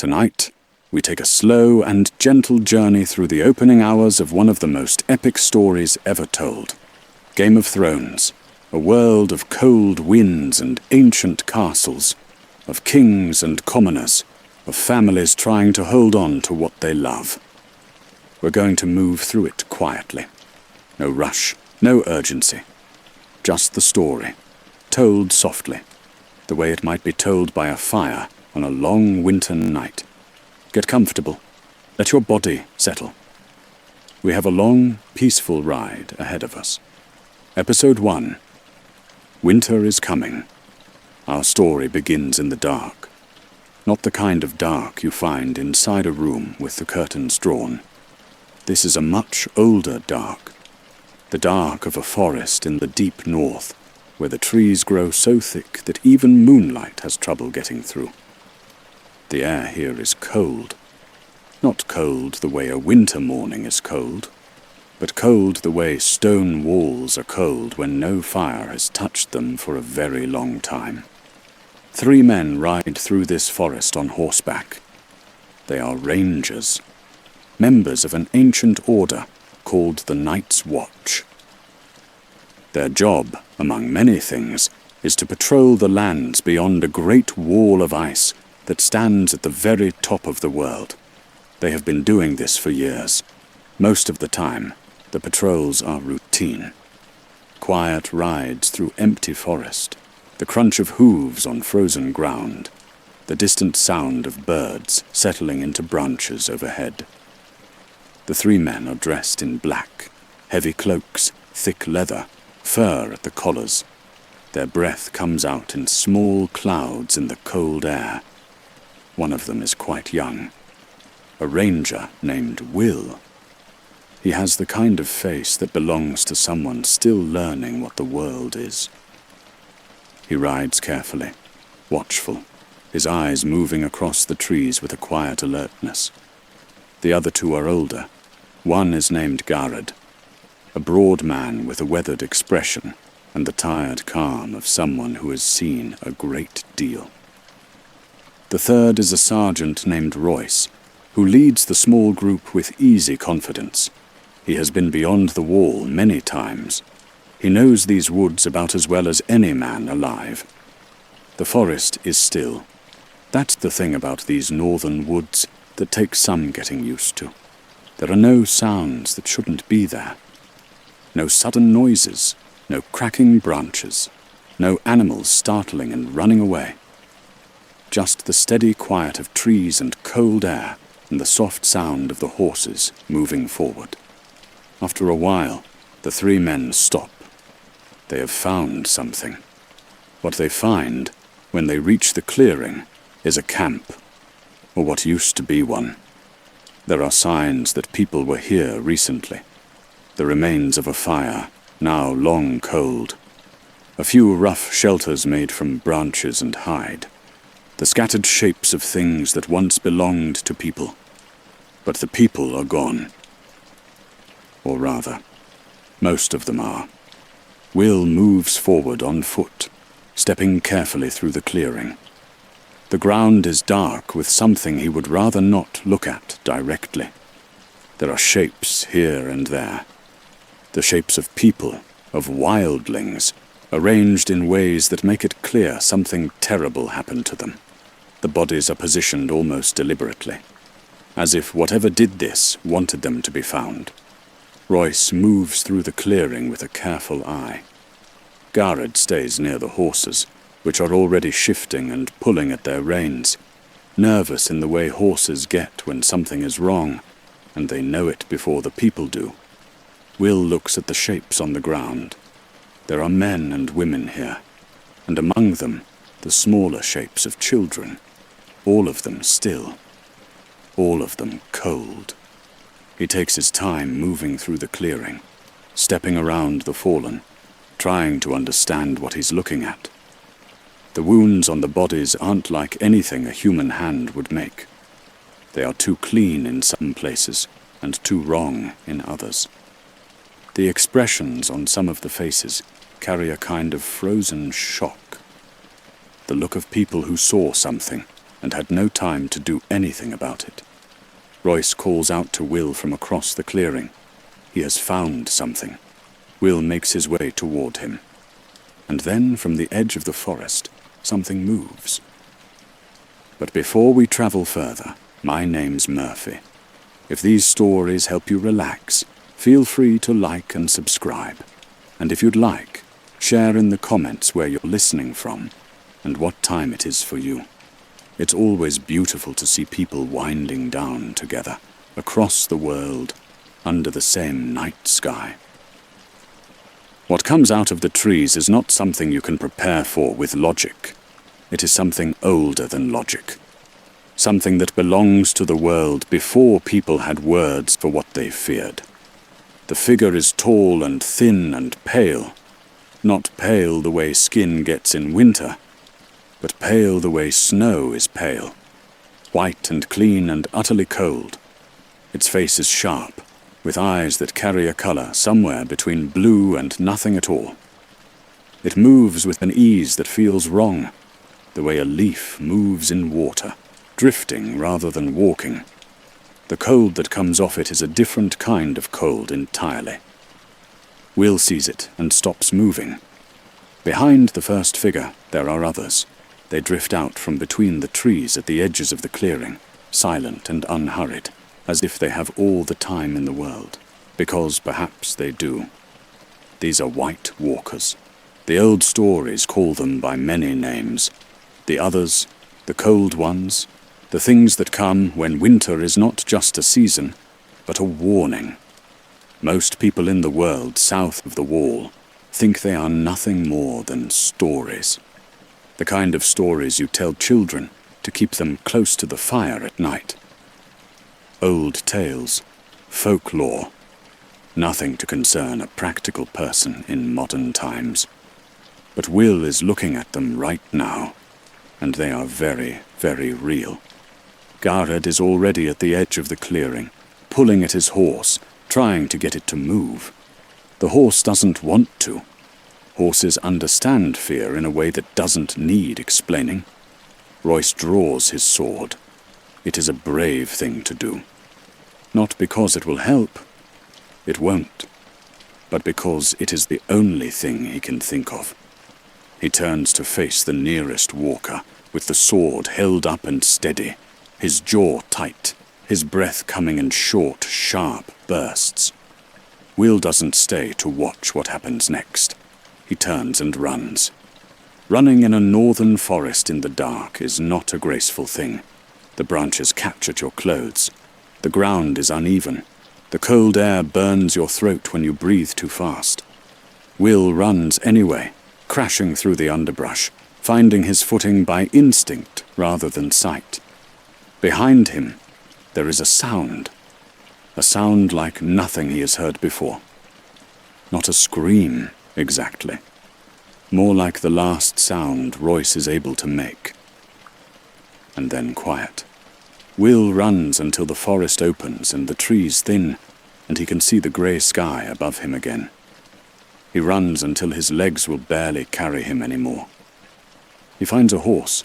Tonight, we take a slow and gentle journey through the opening hours of one of the most epic stories ever told. Game of Thrones, a world of cold winds and ancient castles, of kings and commoners, of families trying to hold on to what they love. We're going to move through it quietly. No rush, no urgency. Just the story, told softly, the way it might be told by a fire on a long winter night. Get comfortable. Let your body settle. We have a long, peaceful ride ahead of us. Episode 1. Winter is coming. Our story begins in the dark. Not the kind of dark you find inside a room with the curtains drawn. This is a much older dark. The dark of a forest in the deep north, where the trees grow so thick that even moonlight has trouble getting through. The air here is cold. Not cold the way a winter morning is cold, but cold the way stone walls are cold when no fire has touched them for a very long time. 3 men ride through this forest on horseback. They are rangers, members of an ancient order called the Night's Watch. Their job, among many things, is to patrol the lands beyond a great wall of ice that stands at the very top of the world. They have been doing this for years. Most of the time, the patrols are routine. Quiet rides through empty forest, the crunch of hooves on frozen ground, the distant sound of birds settling into branches overhead. The 3 men are dressed in black, heavy cloaks, thick leather, fur at the collars. Their breath comes out in small clouds in the cold air. One of them is quite young, a ranger named Will. He has the kind of face that belongs to someone still learning what the world is. He rides carefully, watchful, his eyes moving across the trees with a quiet alertness. The other 2 are older. One is named Garrod, a broad man with a weathered expression and the tired calm of someone who has seen a great deal. The third is a sergeant named Royce, who leads the small group with easy confidence. He has been beyond the wall many times. He knows these woods about as well as any man alive. The forest is still. That's the thing about these northern woods that takes some getting used to. There are no sounds that shouldn't be there. No sudden noises, no cracking branches, no animals startling and running away. Just the steady quiet of trees and cold air and the soft sound of the horses moving forward. After a while, the 3 men stop. They have found something. What they find, when they reach the clearing, is a camp, or what used to be one. There are signs that people were here recently. The remains of a fire, now long cold. A few rough shelters made from branches and hide. The scattered shapes of things that once belonged to people. But the people are gone. Or rather, most of them are. Will moves forward on foot, stepping carefully through the clearing. The ground is dark with something he would rather not look at directly. There are shapes here and there. The shapes of people, of wildlings, arranged in ways that make it clear something terrible happened to them. The bodies are positioned almost deliberately, as if whatever did this wanted them to be found. Royce moves through the clearing with a careful eye. Garrod stays near the horses, which are already shifting and pulling at their reins, nervous in the way horses get when something is wrong, and they know it before the people do. Will looks at the shapes on the ground. There are men and women here, and among them, the smaller shapes of children, all of them still, all of them cold. He takes his time moving through the clearing, stepping around the fallen, trying to understand what he's looking at. The wounds on the bodies aren't like anything a human hand would make. They are too clean in some places and too wrong in others. The expressions on some of the faces carry a kind of frozen shock. The look of people who saw something, and had no time to do anything about it. Royce calls out to Will from across the clearing. He has found something. Will makes his way toward him. And then, from the edge of the forest, something moves. But before we travel further, my name's Murphy. If these stories help you relax, feel free to like and subscribe. And if you'd like, share in the comments where you're listening from and what time it is for you. It's always beautiful to see people winding down together, across the world, under the same night sky. What comes out of the trees is not something you can prepare for with logic. It is something older than logic. Something that belongs to the world before people had words for what they feared. The figure is tall and thin and pale. Not pale the way skin gets in winter, but pale the way snow is pale. White and clean and utterly cold. Its face is sharp, with eyes that carry a color somewhere between blue and nothing at all. It moves with an ease that feels wrong, the way a leaf moves in water, drifting rather than walking. The cold that comes off it is a different kind of cold entirely. Will sees it and stops moving. Behind the first figure, there are others. They drift out from between the trees at the edges of the clearing, silent and unhurried, as if they have all the time in the world, because perhaps they do. These are White Walkers. The old stories call them by many names. The others, the cold ones, the things that come when winter is not just a season, but a warning. Most people in the world south of the wall think they are nothing more than stories. The kind of stories you tell children to keep them close to the fire at night. Old tales, folklore, nothing to concern a practical person in modern times. But Will is looking at them right now, and they are very, very real. Gareth is already at the edge of the clearing, pulling at his horse, trying to get it to move. The horse doesn't want to. Horses understand fear in a way that doesn't need explaining. Royce draws his sword. It is a brave thing to do. Not because it will help. It won't. But because it is the only thing he can think of. He turns to face the nearest walker, with the sword held up and steady, his jaw tight, his breath coming in short, sharp bursts. Will doesn't stay to watch what happens next. He turns and runs. Running in a northern forest in the dark is not a graceful thing. The branches catch at your clothes. The ground is uneven. The cold air burns your throat when you breathe too fast. Will runs anyway, crashing through the underbrush, finding his footing by instinct rather than sight. Behind him, there is a sound like nothing he has heard before. Not a scream, exactly. More like the last sound Royce is able to make. And then quiet. Will runs until the forest opens and the trees thin, and he can see the grey sky above him again. He runs until his legs will barely carry him anymore. He finds a horse,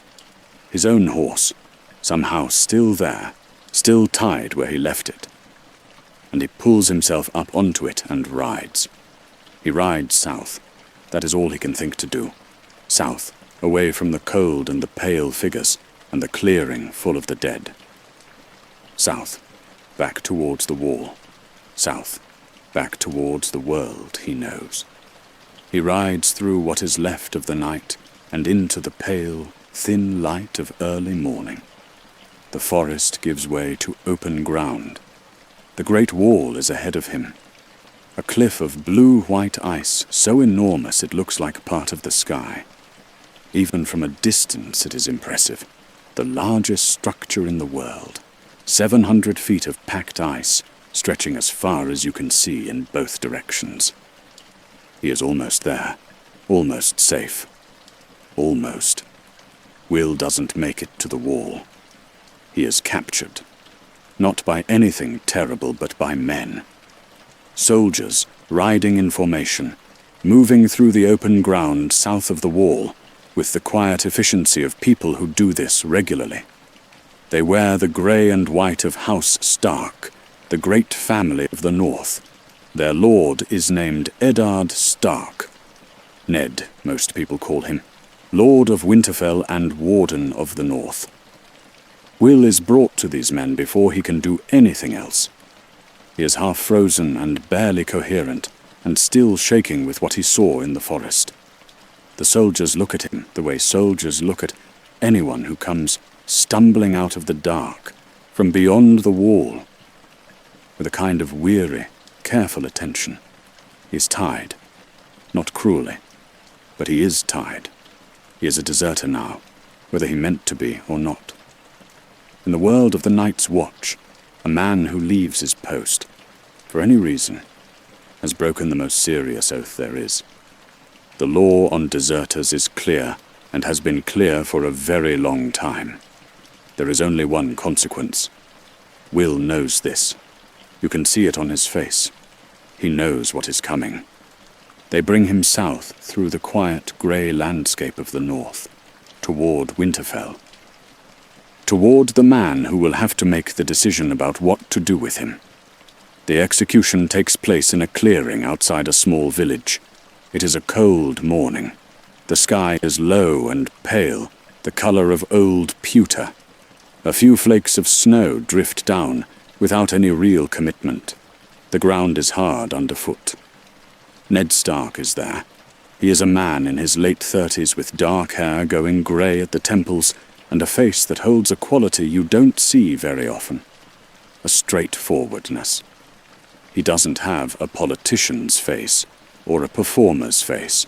his own horse, somehow still there, still tied where he left it. And he pulls himself up onto it and rides. He rides south. That is all he can think to do. South, away from the cold and the pale figures, and the clearing full of the dead. South, back towards the wall. South, back towards the world he knows. He rides through what is left of the night, and into the pale, thin light of early morning. The forest gives way to open ground. The great wall is ahead of him. A cliff of blue-white ice, so enormous it looks like part of the sky. Even from a distance it is impressive. The largest structure in the world. 700 feet of packed ice, stretching as far as you can see in both directions. He is almost there. Almost safe. Almost. Will doesn't make it to the wall. He is captured. Not by anything terrible, but by men. Soldiers, riding in formation, moving through the open ground south of the wall, with the quiet efficiency of people who do this regularly. They wear the grey and white of House Stark, the great family of the North. Their lord is named Eddard Stark. Ned, most people call him, Lord of Winterfell and Warden of the North. Will is brought to these men before he can do anything else. He is half frozen and barely coherent, and still shaking with what he saw in the forest. The soldiers look at him the way soldiers look at anyone who comes stumbling out of the dark, from beyond the wall, with a kind of weary, careful attention. He is tied, not cruelly, but he is tied. He is a deserter now, whether he meant to be or not. In the world of the Night's Watch, a man who leaves his post, for any reason, has broken the most serious oath there is. The law on deserters is clear, and has been clear for a very long time. There is only one consequence. Will knows this. You can see it on his face. He knows what is coming. They bring him south through the quiet grey landscape of the north, toward Winterfell. Toward the man who will have to make the decision about what to do with him. The execution takes place in a clearing outside a small village. It is a cold morning. The sky is low and pale, the colour of old pewter. A few flakes of snow drift down without any real commitment. The ground is hard underfoot. Ned Stark is there. He is a man in his late 30s with dark hair going grey at the temples and a face that holds a quality you don't see very often. A straightforwardness. He doesn't have a politician's face or a performer's face.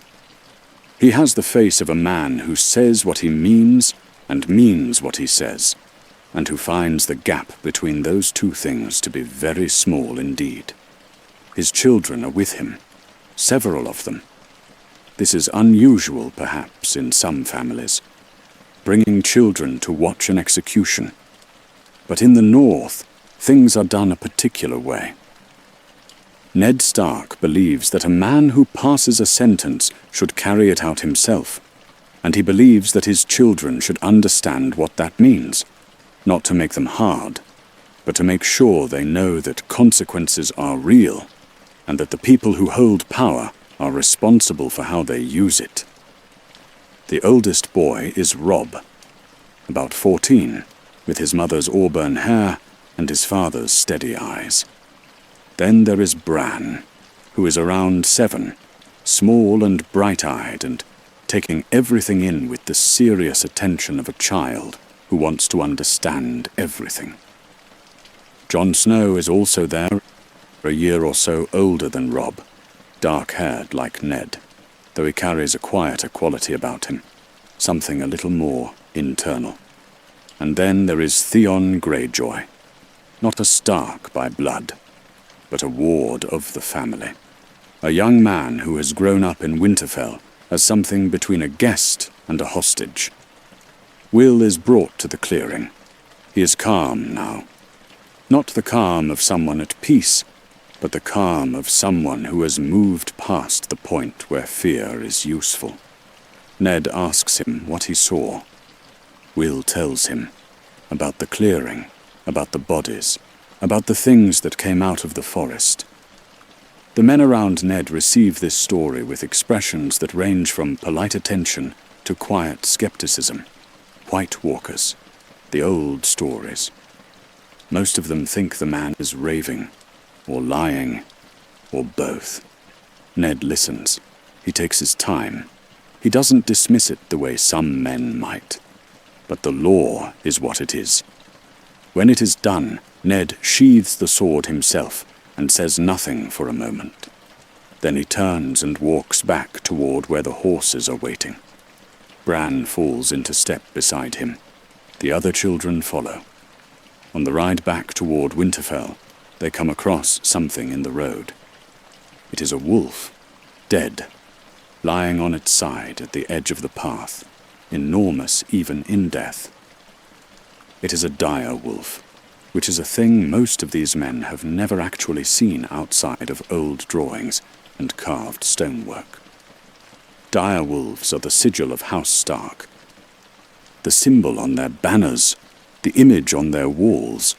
He has the face of a man who says what he means and means what he says, and who finds the gap between those two things to be very small indeed. His children are with him, several of them. This is unusual, perhaps, in some families, bringing children to watch an execution. But in the North, things are done a particular way. Ned Stark believes that a man who passes a sentence should carry it out himself, and he believes that his children should understand what that means, not to make them hard, but to make sure they know that consequences are real, and that the people who hold power are responsible for how they use it. The oldest boy is Robb, about 14, with his mother's auburn hair and his father's steady eyes. Then there is Bran, who is around 7, small and bright-eyed and taking everything in with the serious attention of a child who wants to understand everything. Jon Snow is also there, a year or so older than Robb, dark-haired like Ned, though he carries a quieter quality about him, something a little more internal. And then there is Theon Greyjoy, not a Stark by blood, but a ward of the family. A young man who has grown up in Winterfell as something between a guest and a hostage. Will is brought to the clearing. He is calm now. Not the calm of someone at peace, but the calm of someone who has moved past the point where fear is useful. Ned asks him what he saw. Will tells him about the clearing, about the bodies, about the things that came out of the forest. The men around Ned receive this story with expressions that range from polite attention to quiet skepticism. White Walkers, the old stories. Most of them think the man is raving, or lying, or both. Ned listens. He takes his time. He doesn't dismiss it the way some men might. But the law is what it is. When it is done, Ned sheathes the sword himself and says nothing for a moment. Then he turns and walks back toward where the horses are waiting. Bran falls into step beside him. The other children follow. On the ride back toward Winterfell, they come across something in the road. It is a wolf, dead, lying on its side at the edge of the path, enormous even in death. It is a dire wolf, which is a thing most of these men have never actually seen outside of old drawings and carved stonework. Dire wolves are the sigil of House Stark, the symbol on their banners the image on their walls.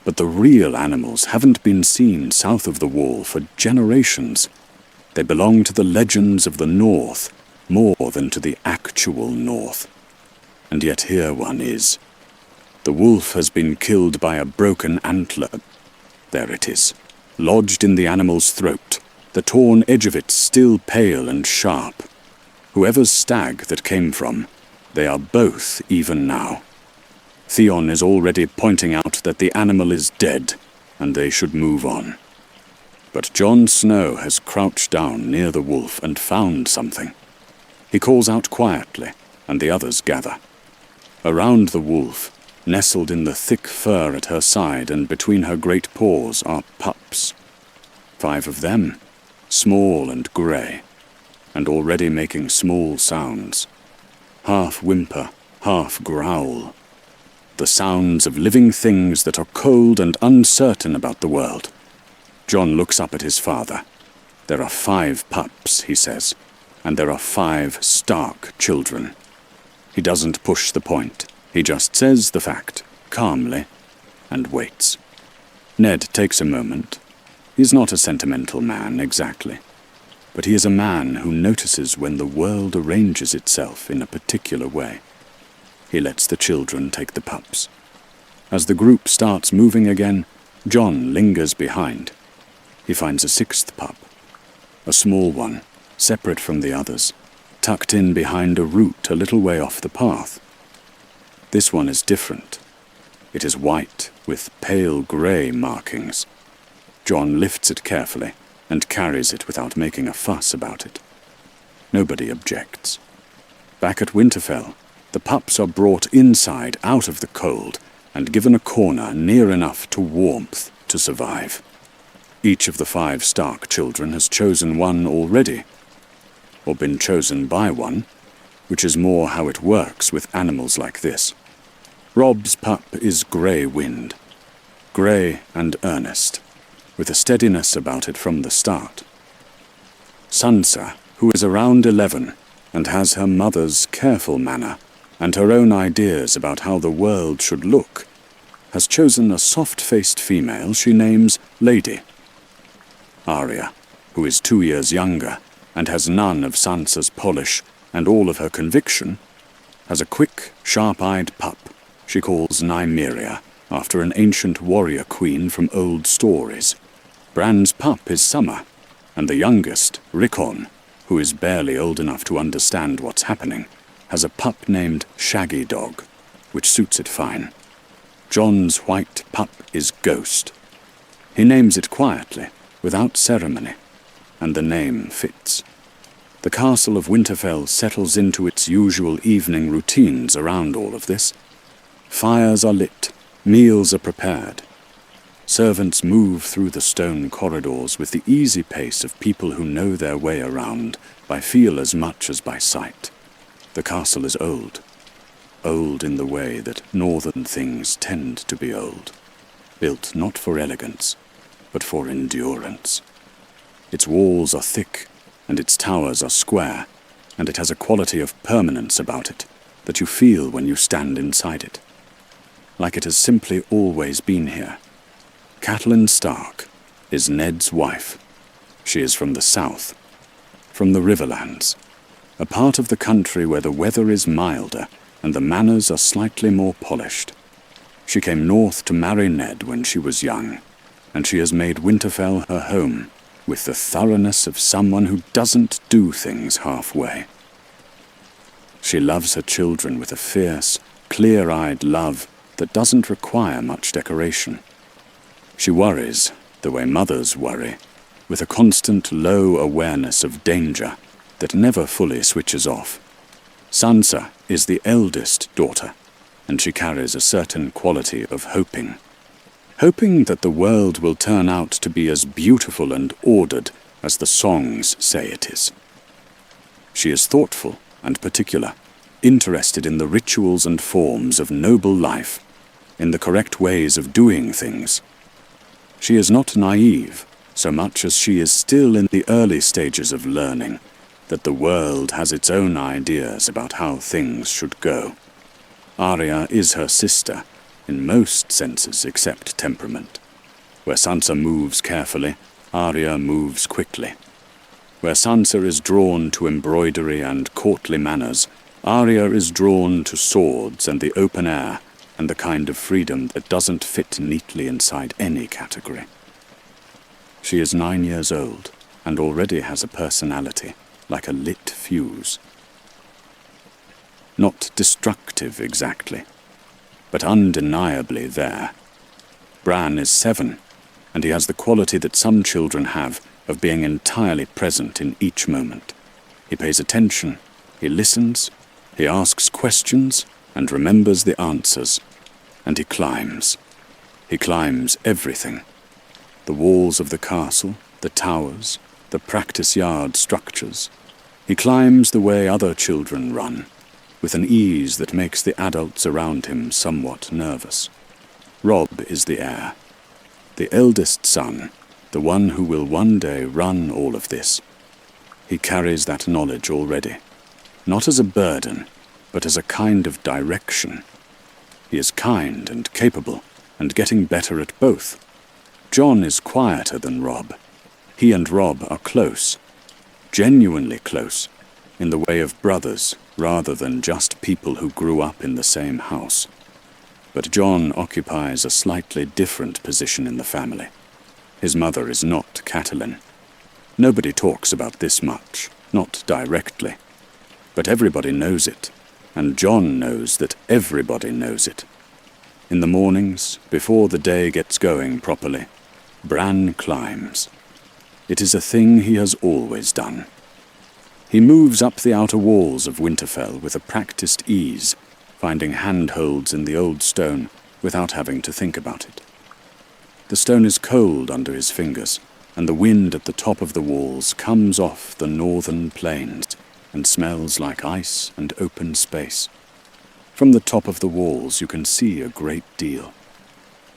But the real animals haven't been seen south of the wall for generations. They belong to the legends of the North more than to the actual North. And yet here one is. The wolf has been killed by a broken antler. There it is, lodged in the animal's throat, the torn edge of it still pale and sharp. Whoever's stag that came from, they are both even now. Theon is already pointing out that the animal is dead, and they should move on. But Jon Snow has crouched down near the wolf and found something. He calls out quietly, and the others gather. Around the wolf, nestled in the thick fur at her side and between her great paws, are pups. 5 of them, small and grey, and already making small sounds. Half whimper, half growl. The sounds of living things that are cold and uncertain about the world. Jon looks up at his father. There are 5 pups, he says, and there are 5 stark children. He doesn't push the point. He just says the fact, calmly, and waits. Ned takes a moment. He's not a sentimental man, exactly, but he is a man who notices when the world arranges itself in a particular way. He lets the children take the pups. As the group starts moving again, Jon lingers behind. He finds a 6th pup, a small one, separate from the others, tucked in behind a root a little way off the path. This one is different. It is white, with pale grey markings. Jon lifts it carefully and carries it without making a fuss about it. Nobody objects. Back at Winterfell, the pups are brought inside out of the cold and given a corner near enough to warmth to survive. Each of the 5 Stark children has chosen one already, or been chosen by one, which is more how it works with animals like this. Robb's pup is Grey Wind, grey and earnest, with a steadiness about it from the start. Sansa, who is around 11 and has her mother's careful manner and her own ideas about how the world should look, has chosen a soft-faced female she names Lady. Arya, who is 2 years younger and has none of Sansa's polish and all of her conviction, has a quick, sharp-eyed pup she calls Nymeria, after an ancient warrior queen from old stories. Bran's pup is Summer, and the youngest, Rickon, who is barely old enough to understand what's happening, has a pup named Shaggy Dog, which suits it fine. Jon's white pup is Ghost. He names it quietly, without ceremony, and the name fits. The castle of Winterfell settles into its usual evening routines around all of this. Fires are lit, meals are prepared. Servants move through the stone corridors with the easy pace of people who know their way around by feel as much as by sight. The castle is old. Old in the way that northern things tend to be old. Built not for elegance, but for endurance. Its walls are thick, and its towers are square, and it has a quality of permanence about it that you feel when you stand inside it. Like it has simply always been here. Catelyn Stark is Ned's wife. She is from the south, from the Riverlands, a part of the country where the weather is milder and the manners are slightly more polished. She came north to marry Ned when she was young, and she has made Winterfell her home with the thoroughness of someone who doesn't do things halfway. She loves her children with a fierce, clear-eyed love that doesn't require much decoration. She worries, the way mothers worry, with a constant low awareness of danger that never fully switches off. Sansa is the eldest daughter, and she carries a certain quality of hoping. Hoping that the world will turn out to be as beautiful and ordered as the songs say it is. She is thoughtful and particular, interested in the rituals and forms of noble life, in the correct ways of doing things. She is not naive, so much as she is still in the early stages of learning that the world has its own ideas about how things should go. Arya is her sister, in most senses except temperament. Where Sansa moves carefully, Arya moves quickly. Where Sansa is drawn to embroidery and courtly manners, Arya is drawn to swords and the open air, and the kind of freedom that doesn't fit neatly inside any category. She is 9 years old, and already has a personality, like a lit fuse. Not destructive exactly, but undeniably there. Bran is 7, and he has the quality that some children have of being entirely present in each moment. He pays attention, he listens, he asks questions and remembers the answers, and he climbs. He climbs everything. The walls of the castle, the towers, the practice yard structures. He climbs the way other children run, with an ease that makes the adults around him somewhat nervous. Robb is the heir, the eldest son, the one who will one day run all of this. He carries that knowledge already, not as a burden, but as a kind of direction. He is kind and capable, and getting better at both. Jon is quieter than Robb. He and Robb are close, genuinely close, in the way of brothers rather than just people who grew up in the same house. But Jon occupies a slightly different position in the family. His mother is not Catelyn. Nobody talks about this much, not directly. But everybody knows it, and Jon knows that everybody knows it. In the mornings, before the day gets going properly, Bran climbs. It is a thing he has always done. He moves up the outer walls of Winterfell with a practiced ease, finding handholds in the old stone without having to think about it. The stone is cold under his fingers, and the wind at the top of the walls comes off the northern plains and smells like ice and open space. From the top of the walls you can see a great deal.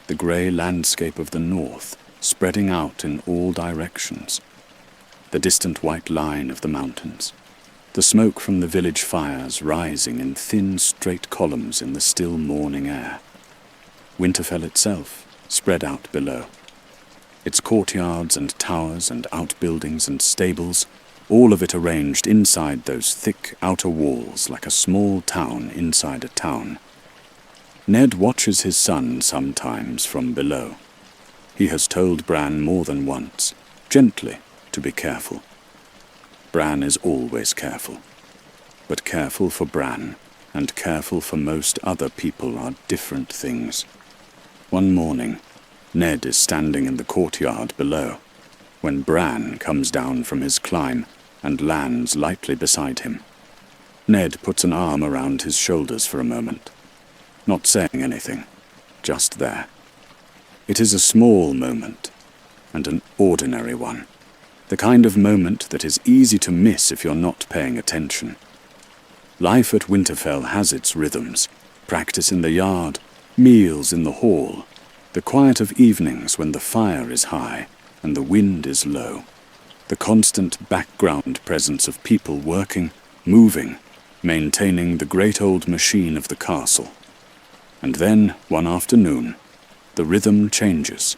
The grey landscape of the north, spreading out in all directions. The distant white line of the mountains. The smoke from the village fires rising in thin, straight columns in the still morning air. Winterfell itself, spread out below. Its courtyards and towers and outbuildings and stables, all of it arranged inside those thick outer walls like a small town inside a town. Ned watches his son sometimes from below. He has told Bran more than once, gently, to be careful. Bran is always careful. But careful for Bran and careful for most other people are different things. One morning, Ned is standing in the courtyard below, when Bran comes down from his climb and lands lightly beside him. Ned puts an arm around his shoulders for a moment, not saying anything, just there. It is a small moment, and an ordinary one, the kind of moment that is easy to miss if you're not paying attention. Life at Winterfell has its rhythms, practice in the yard, meals in the hall, the quiet of evenings when the fire is high and the wind is low, the constant background presence of people working, moving, maintaining the great old machine of the castle. And then, one afternoon, the rhythm changes.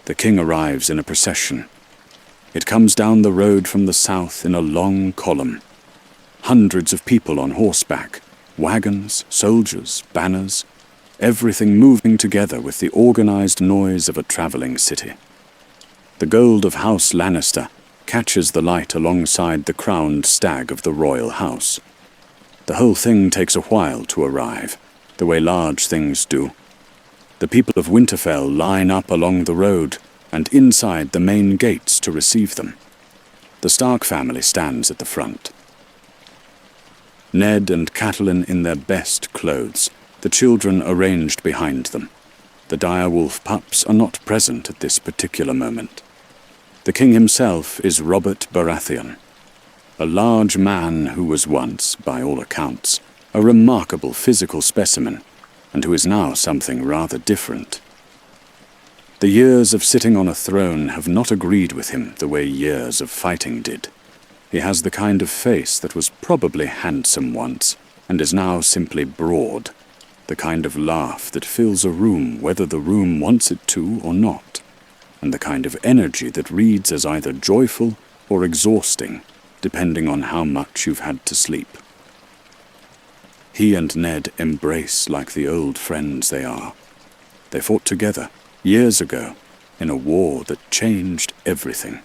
The king arrives in a procession. It comes down the road from the south in a long column. Hundreds of people on horseback, wagons, soldiers, banners, everything moving together with the organized noise of a traveling city. The gold of House Lannister catches the light alongside the crowned stag of the royal house. The whole thing takes a while to arrive, the way large things do. The people of Winterfell line up along the road and inside the main gates to receive them. The Stark family stands at the front. Ned and Catelyn in their best clothes, the children arranged behind them. The direwolf pups are not present at this particular moment. The king himself is Robert Baratheon, a large man who was once, by all accounts, a remarkable physical specimen, and who is now something rather different. The years of sitting on a throne have not agreed with him the way years of fighting did. He has the kind of face that was probably handsome once, and is now simply broad. the kind of laugh that fills a room whether the room wants it to or not, and the kind of energy that reads as either joyful or exhausting, depending on how much you've had to sleep. He and Ned embrace like the old friends they are. They fought together years ago in a war that changed everything.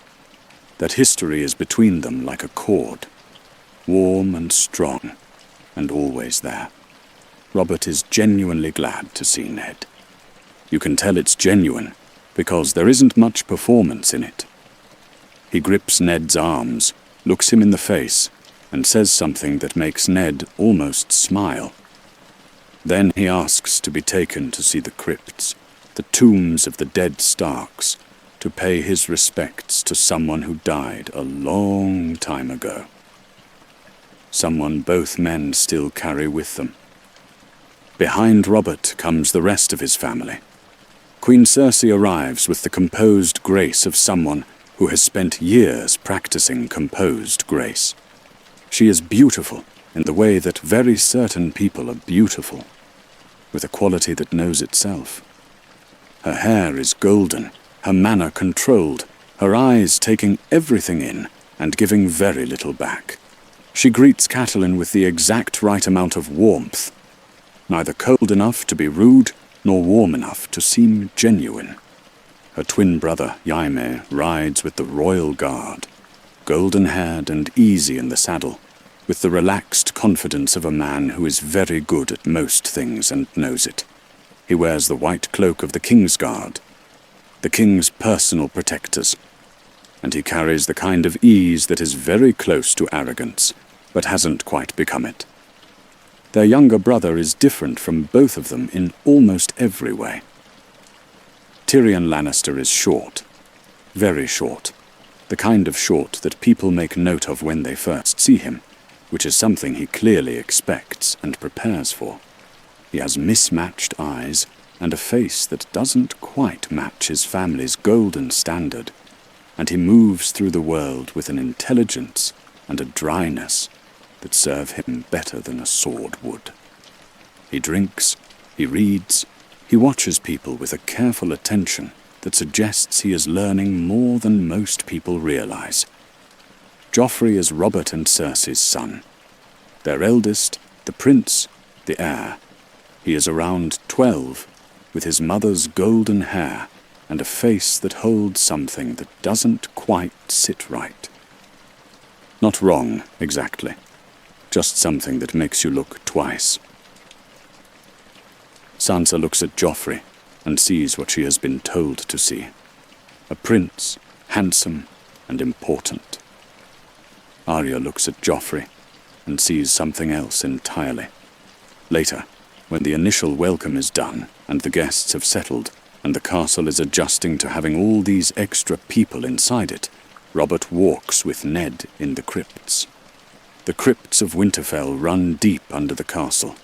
That history is between them like a cord, warm and strong, and always there. Robert is genuinely glad to see Ned. You can tell it's genuine because there isn't much performance in it. He grips Ned's arms, looks him in the face, and says something that makes Ned almost smile. Then he asks to be taken to see the crypts, the tombs of the dead Starks, to pay his respects to someone who died a long time ago. Someone both men still carry with them. Behind Robert comes the rest of his family. Queen Cersei arrives with the composed grace of someone who has spent years practicing composed grace. She is beautiful in the way that very certain people are beautiful, with a quality that knows itself. Her hair is golden, her manner controlled, her eyes taking everything in and giving very little back. She greets Catelyn with the exact right amount of warmth, neither cold enough to be rude nor warm enough to seem genuine. Her twin brother, Jaime, rides with the royal guard, golden-haired and easy in the saddle, with the relaxed confidence of a man who is very good at most things and knows it. He wears the white cloak of the King's Guard, the King's personal protectors, and he carries the kind of ease that is very close to arrogance, but hasn't quite become it. Their younger brother is different from both of them in almost every way. Tyrion Lannister is short, very short, the kind of short that people make note of when they first see him, which is something he clearly expects and prepares for. He has mismatched eyes and a face that doesn't quite match his family's golden standard, and he moves through the world with an intelligence and a dryness that serve him better than a sword would. He drinks, he reads, he watches people with a careful attention that suggests he is learning more than most people realize. Joffrey is Robert and Cersei's son. Their eldest, the prince, the heir. He is around 12, with his mother's golden hair and a face that holds something that doesn't quite sit right. Not wrong, exactly. Just something that makes you look twice. Sansa looks at Joffrey and sees what she has been told to see. A prince, handsome and important. Arya looks at Joffrey and sees something else entirely. Later, when the initial welcome is done and the guests have settled and the castle is adjusting to having all these extra people inside it, Robert walks with Ned in the crypts. The crypts of Winterfell run deep under the castle.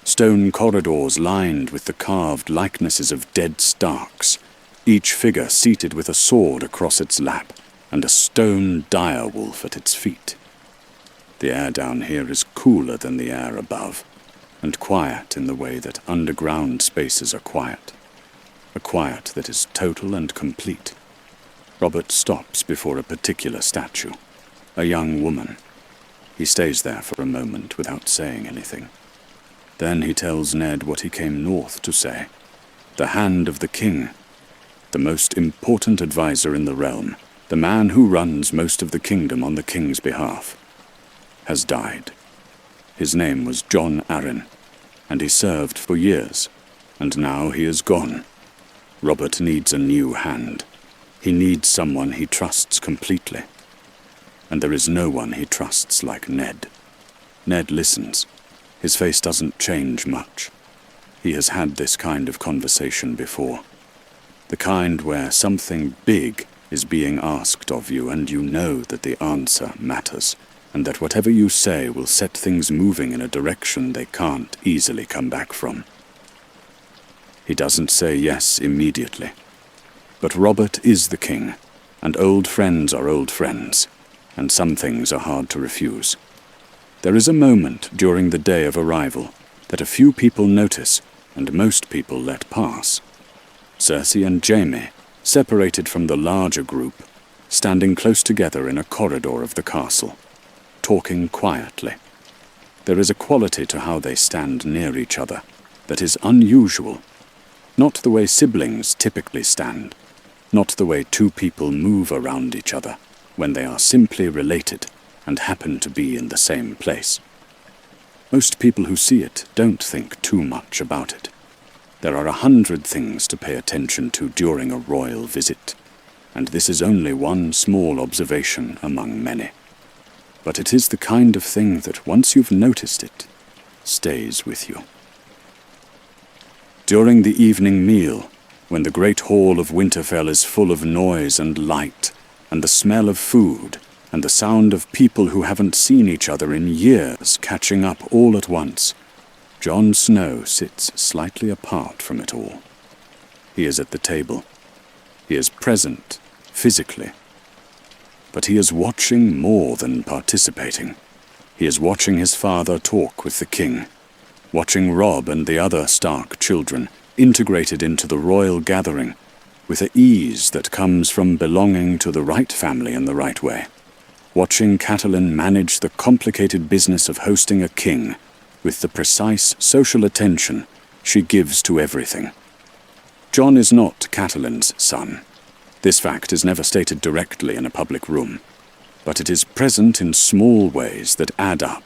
Stone corridors lined with the carved likenesses of dead Starks, each figure seated with a sword across its lap and a stone direwolf at its feet. The air down here is cooler than the air above, and quiet in the way that underground spaces are quiet. A quiet that is total and complete. Robert stops before a particular statue, a young woman. He stays there for a moment without saying anything. Then he tells Ned what he came north to say. The Hand of the King, the most important advisor in the realm, the man who runs most of the kingdom on the king's behalf, has died. His name was Jon Arryn, and he served for years, and now he is gone. Robert needs a new hand. He needs someone he trusts completely. And there is no one he trusts like Ned. Ned listens. His face doesn't change much. He has had this kind of conversation before. The kind where something big is being asked of you and you know that the answer matters, and that whatever you say will set things moving in a direction they can't easily come back from. He doesn't say yes immediately. But Robert is the king, and old friends are old friends, and some things are hard to refuse. There is a moment during the day of arrival that a few people notice and most people let pass. Cersei and Jaime, separated from the larger group, standing close together in a corridor of the castle, talking quietly. There is a quality to how they stand near each other that is unusual, not the way siblings typically stand, not the way two people move around each other when they are simply related and happen to be in the same place. Most people who see it don't think too much about it. There are 100 things to pay attention to during a royal visit, and this is only one small observation among many. But it is the kind of thing that once you've noticed it, stays with you. During the evening meal, when the great hall of Winterfell is full of noise and light, and the smell of food, and the sound of people who haven't seen each other in years catching up all at once, Jon Snow sits slightly apart from it all. He is at the table. He is present, physically. But he is watching more than participating. He is watching his father talk with the king, watching Robb and the other Stark children integrated into the royal gathering with the ease that comes from belonging to the right family in the right way, watching Catelyn manage the complicated business of hosting a king with the precise social attention she gives to everything. Jon is not Catelyn's son. This fact is never stated directly in a public room, but it is present in small ways that add up,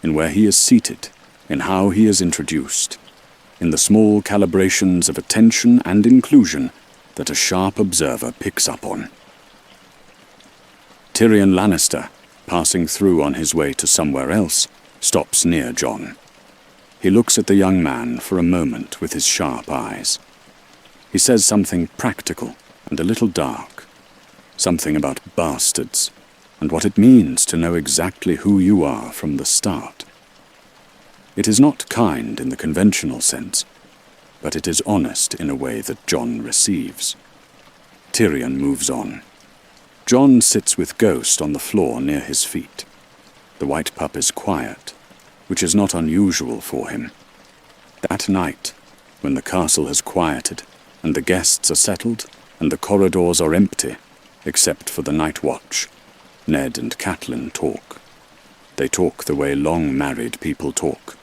in where he is seated, in how he is introduced, in the small calibrations of attention and inclusion that a sharp observer picks up on. Tyrion Lannister, passing through on his way to somewhere else, stops near Jon. He looks at the young man for a moment with his sharp eyes. He says something practical and a little dark, something about bastards and what it means to know exactly who you are from the start. It is not kind in the conventional sense, but it is honest in a way that Jon receives. Tyrion moves on. Jon sits with Ghost on the floor near his feet. The white pup is quiet, which is not unusual for him. That night, when the castle has quieted, and the guests are settled, and the corridors are empty, except for the night watch, Ned and Catelyn talk. They talk the way long-married people talk,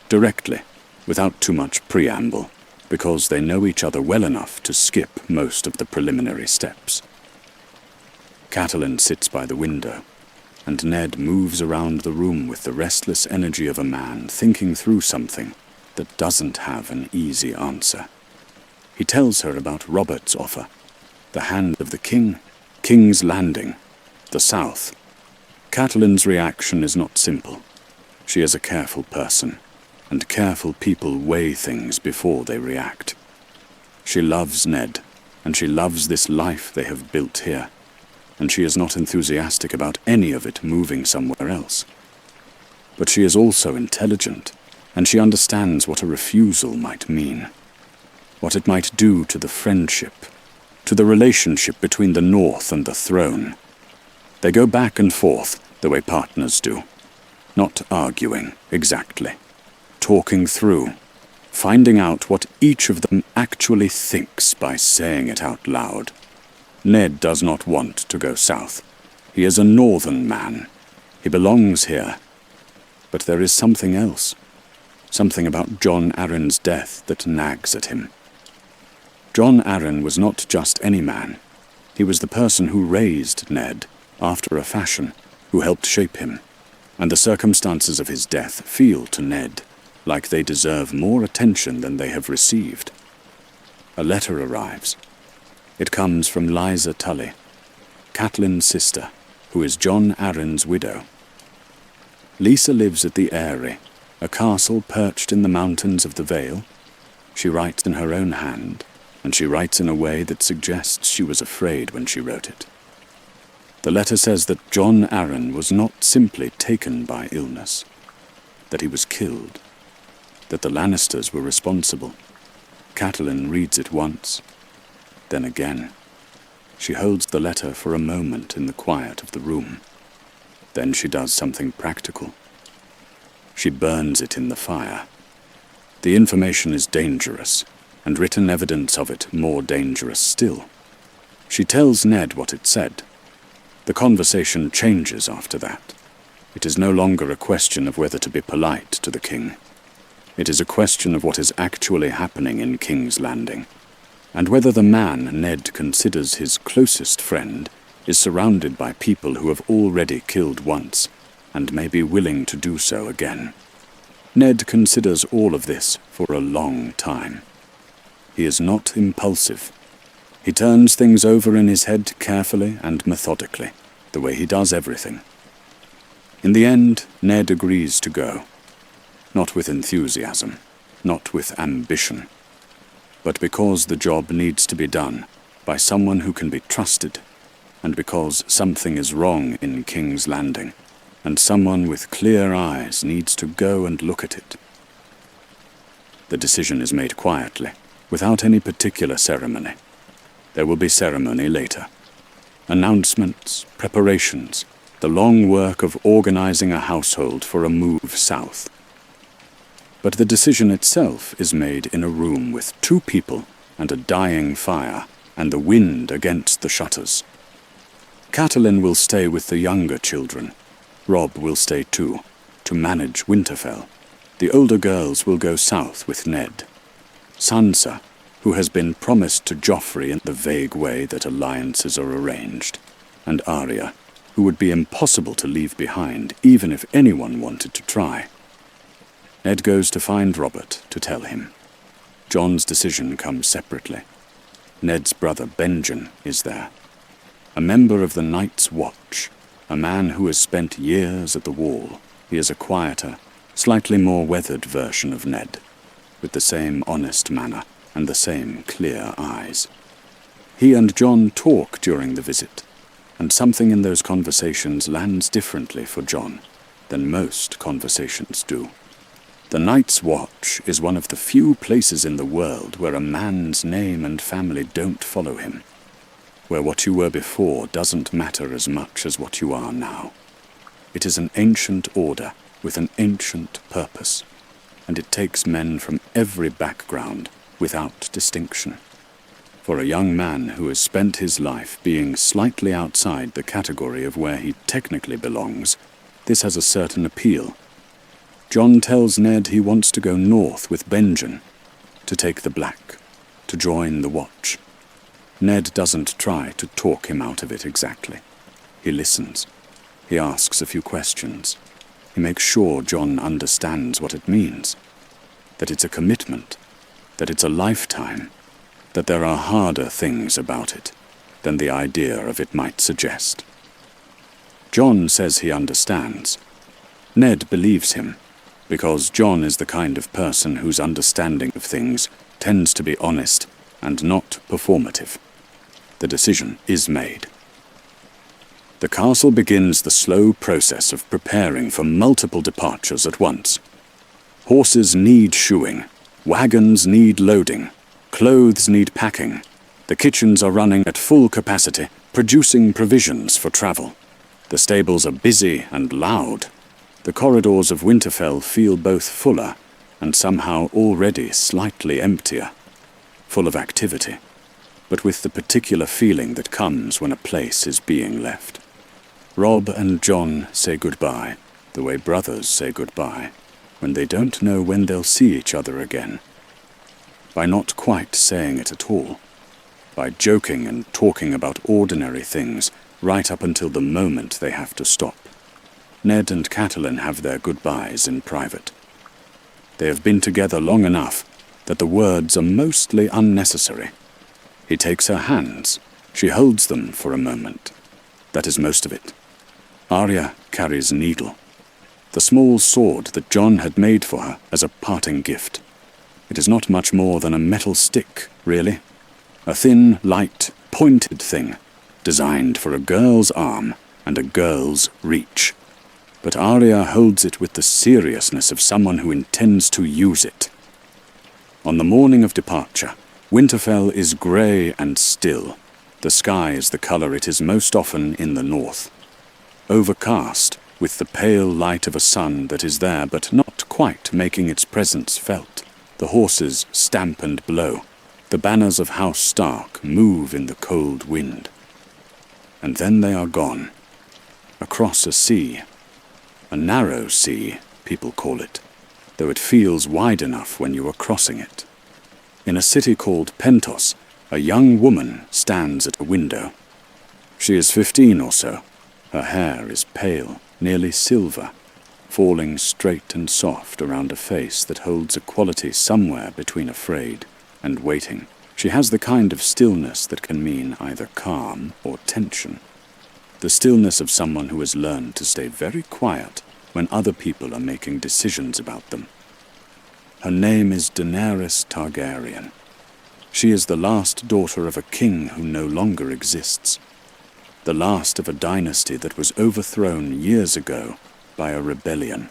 directly, without too much preamble, because they know each other well enough to skip most of the preliminary steps. Catelyn sits by the window, and Ned moves around the room with the restless energy of a man thinking through something that doesn't have an easy answer. He tells her about Robert's offer, the hand of the king, King's Landing, the South. Catelyn's reaction is not simple. She is a careful person, and careful people weigh things before they react. She loves Ned, and she loves this life they have built here, and she is not enthusiastic about any of it moving somewhere else. But she is also intelligent, and she understands what a refusal might mean, what it might do to the friendship, to the relationship between the North and the throne. They go back and forth the way partners do, not arguing exactly, talking through, finding out what each of them actually thinks by saying it out loud. Ned does not want to go south. He is a northern man. He belongs here. But there is something else, something about Jon Arryn's death that nags at him. Jon Arryn was not just any man. He was the person who raised Ned, after a fashion, who helped shape him, and the circumstances of his death feel to Ned like they deserve more attention than they have received. A letter arrives. It comes from Lysa Tully, Catelyn's sister, who is Jon Arryn's widow. Lysa lives at the Eyrie, a castle perched in the mountains of the Vale. She writes in her own hand, and she writes in a way that suggests she was afraid when she wrote it. The letter says that Jon Arryn was not simply taken by illness, that he was killed, that the Lannisters were responsible. Catelyn reads it once, then again. She holds the letter for a moment in the quiet of the room. Then she does something practical. She burns it in the fire, The information is dangerous, and written evidence of it more dangerous still. She tells Ned what it said. The conversation changes after that. It is no longer a question of whether to be polite to the king. It is a question of what is actually happening in King's Landing, and whether the man Ned considers his closest friend is surrounded by people who have already killed once and may be willing to do so again. Ned considers all of this for a long time. He is not impulsive. He turns things over in his head carefully and methodically, the way he does everything. In the end, Ned agrees to go. Not with enthusiasm, not with ambition, but because the job needs to be done by someone who can be trusted, and because something is wrong in King's Landing, and someone with clear eyes needs to go and look at it. The decision is made quietly, without any particular ceremony. There will be ceremony later. Announcements, preparations, the long work of organizing a household for a move south. But the decision itself is made in a room with 2 people and a dying fire and the wind against the shutters. Catelyn will stay with the younger children. Robb will stay too, to manage Winterfell. The older girls will go south with Ned. Sansa, who has been promised to Joffrey in the vague way that alliances are arranged, and Arya, who would be impossible to leave behind even if anyone wanted to try. Ned goes to find Robert to tell him. Jon's decision comes separately. Ned's brother Benjen is there. A member of the Night's Watch, a man who has spent years at the Wall. He is a quieter, slightly more weathered version of Ned, with the same honest manner and the same clear eyes. He and Jon talk during the visit, and something in those conversations lands differently for Jon than most conversations do. The Night's Watch is one of the few places in the world where a man's name and family don't follow him, where what you were before doesn't matter as much as what you are now. It is an ancient order with an ancient purpose, and it takes men from every background without distinction. For a young man who has spent his life being slightly outside the category of where he technically belongs, this has a certain appeal. Jon tells Ned he wants to go north with Benjen, to take the Black, to join the Watch. Ned doesn't try to talk him out of it exactly. He listens. He asks a few questions. He makes sure Jon understands what it means, that it's a commitment, that it's a lifetime, that there are harder things about it than the idea of it might suggest. Jon says he understands. Ned believes him, because Jon is the kind of person whose understanding of things tends to be honest and not performative. The decision is made. The castle begins the slow process of preparing for multiple departures at once. Horses need shoeing, wagons need loading, clothes need packing. The kitchens are running at full capacity, producing provisions for travel. The stables are busy and loud. The corridors of Winterfell feel both fuller and somehow already slightly emptier, full of activity, but with the particular feeling that comes when a place is being left. Robb and Jon say goodbye, the way brothers say goodbye, when they don't know when they'll see each other again. By not quite saying it at all, by joking and talking about ordinary things right up until the moment they have to stop. Ned and Catelyn have their goodbyes in private. They have been together long enough that the words are mostly unnecessary. He takes her hands. She holds them for a moment. That is most of it. Arya carries Needle, the small sword that Jon had made for her as a parting gift. It is not much more than a metal stick, really. A thin, light, pointed thing, designed for a girl's arm and a girl's reach. But Arya holds it with the seriousness of someone who intends to use it. On the morning of departure, Winterfell is grey and still. The sky is the colour it is most often in the north. Overcast, with the pale light of a sun that is there but not quite making its presence felt. The horses stamp and blow. The banners of House Stark move in the cold wind. And then they are gone. Across a sea. A narrow sea, people call it, though it feels wide enough when you are crossing it. In a city called Pentos, a young woman stands at a window. She is 15 or so. Her hair is pale, nearly silver, falling straight and soft around a face that holds a quality somewhere between afraid and waiting. She has the kind of stillness that can mean either calm or tension. The stillness of someone who has learned to stay very quiet when other people are making decisions about them. Her name is Daenerys Targaryen. She is the last daughter of a king who no longer exists. The last of a dynasty that was overthrown years ago by a rebellion.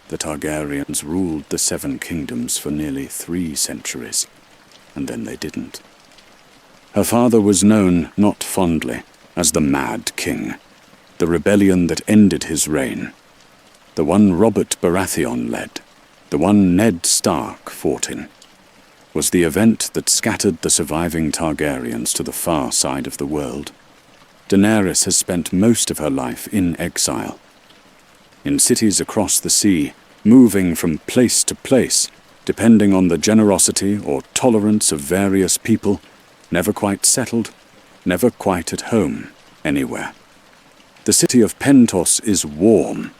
The Targaryens ruled the Seven Kingdoms for nearly 3 centuries, and then they didn't. Her father was known, not fondly, as the Mad King, the rebellion that ended his reign, the one Robert Baratheon led, the one Ned Stark fought in, was the event that scattered the surviving Targaryens to the far side of the world. Daenerys has spent most of her life in exile, in cities across the sea, moving from place to place, depending on the generosity or tolerance of various people, never quite settled, never quite at home anywhere. The city of Pentos is warm,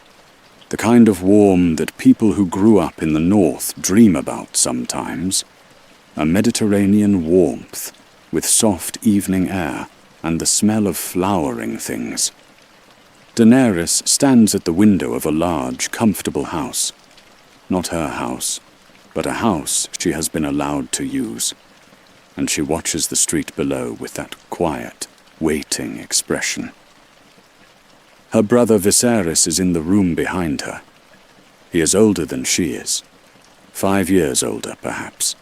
the kind of warm that people who grew up in the north dream about sometimes. A Mediterranean warmth, with soft evening air and the smell of flowering things. Daenerys stands at the window of a large, comfortable house. Not her house, but a house she has been allowed to use. And she watches the street below with that quiet, waiting expression. Her brother Viserys is in the room behind her. He is older than she is. 5 years older, perhaps.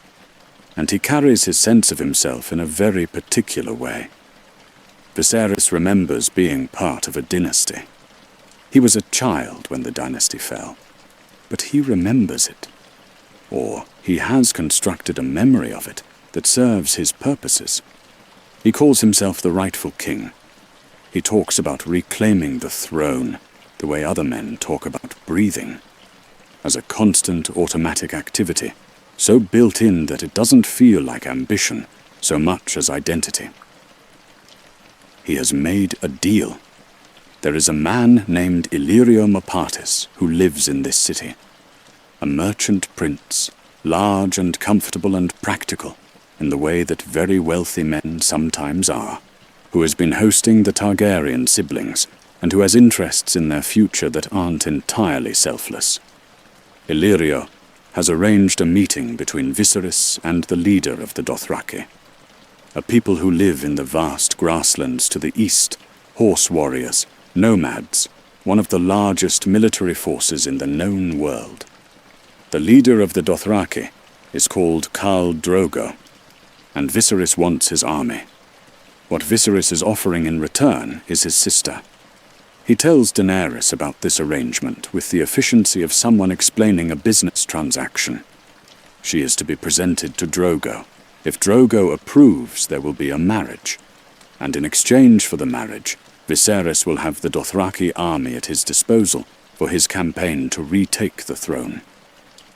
And he carries his sense of himself in a very particular way. Viserys remembers being part of a dynasty. He was a child when the dynasty fell, but he remembers it. Or he has constructed a memory of it that serves his purposes. He calls himself the rightful king. He talks about reclaiming the throne, the way other men talk about breathing, as a constant automatic activity, so built in that it doesn't feel like ambition so much as identity. He has made a deal. There is a man named Illyrio Mopatis who lives in this city. A merchant prince, large and comfortable and practical, in the way that very wealthy men sometimes are, who has been hosting the Targaryen siblings, and who has interests in their future that aren't entirely selfless. Illyrio has arranged a meeting between Viserys and the leader of the Dothraki, a people who live in the vast grasslands to the east, horse warriors, nomads, one of the largest military forces in the known world. The leader of the Dothraki is called Khal Drogo, and Viserys wants his army. What Viserys is offering in return is his sister. He tells Daenerys about this arrangement with the efficiency of someone explaining a business transaction. She is to be presented to Drogo. If Drogo approves, there will be a marriage. And in exchange for the marriage, Viserys will have the Dothraki army at his disposal for his campaign to retake the throne.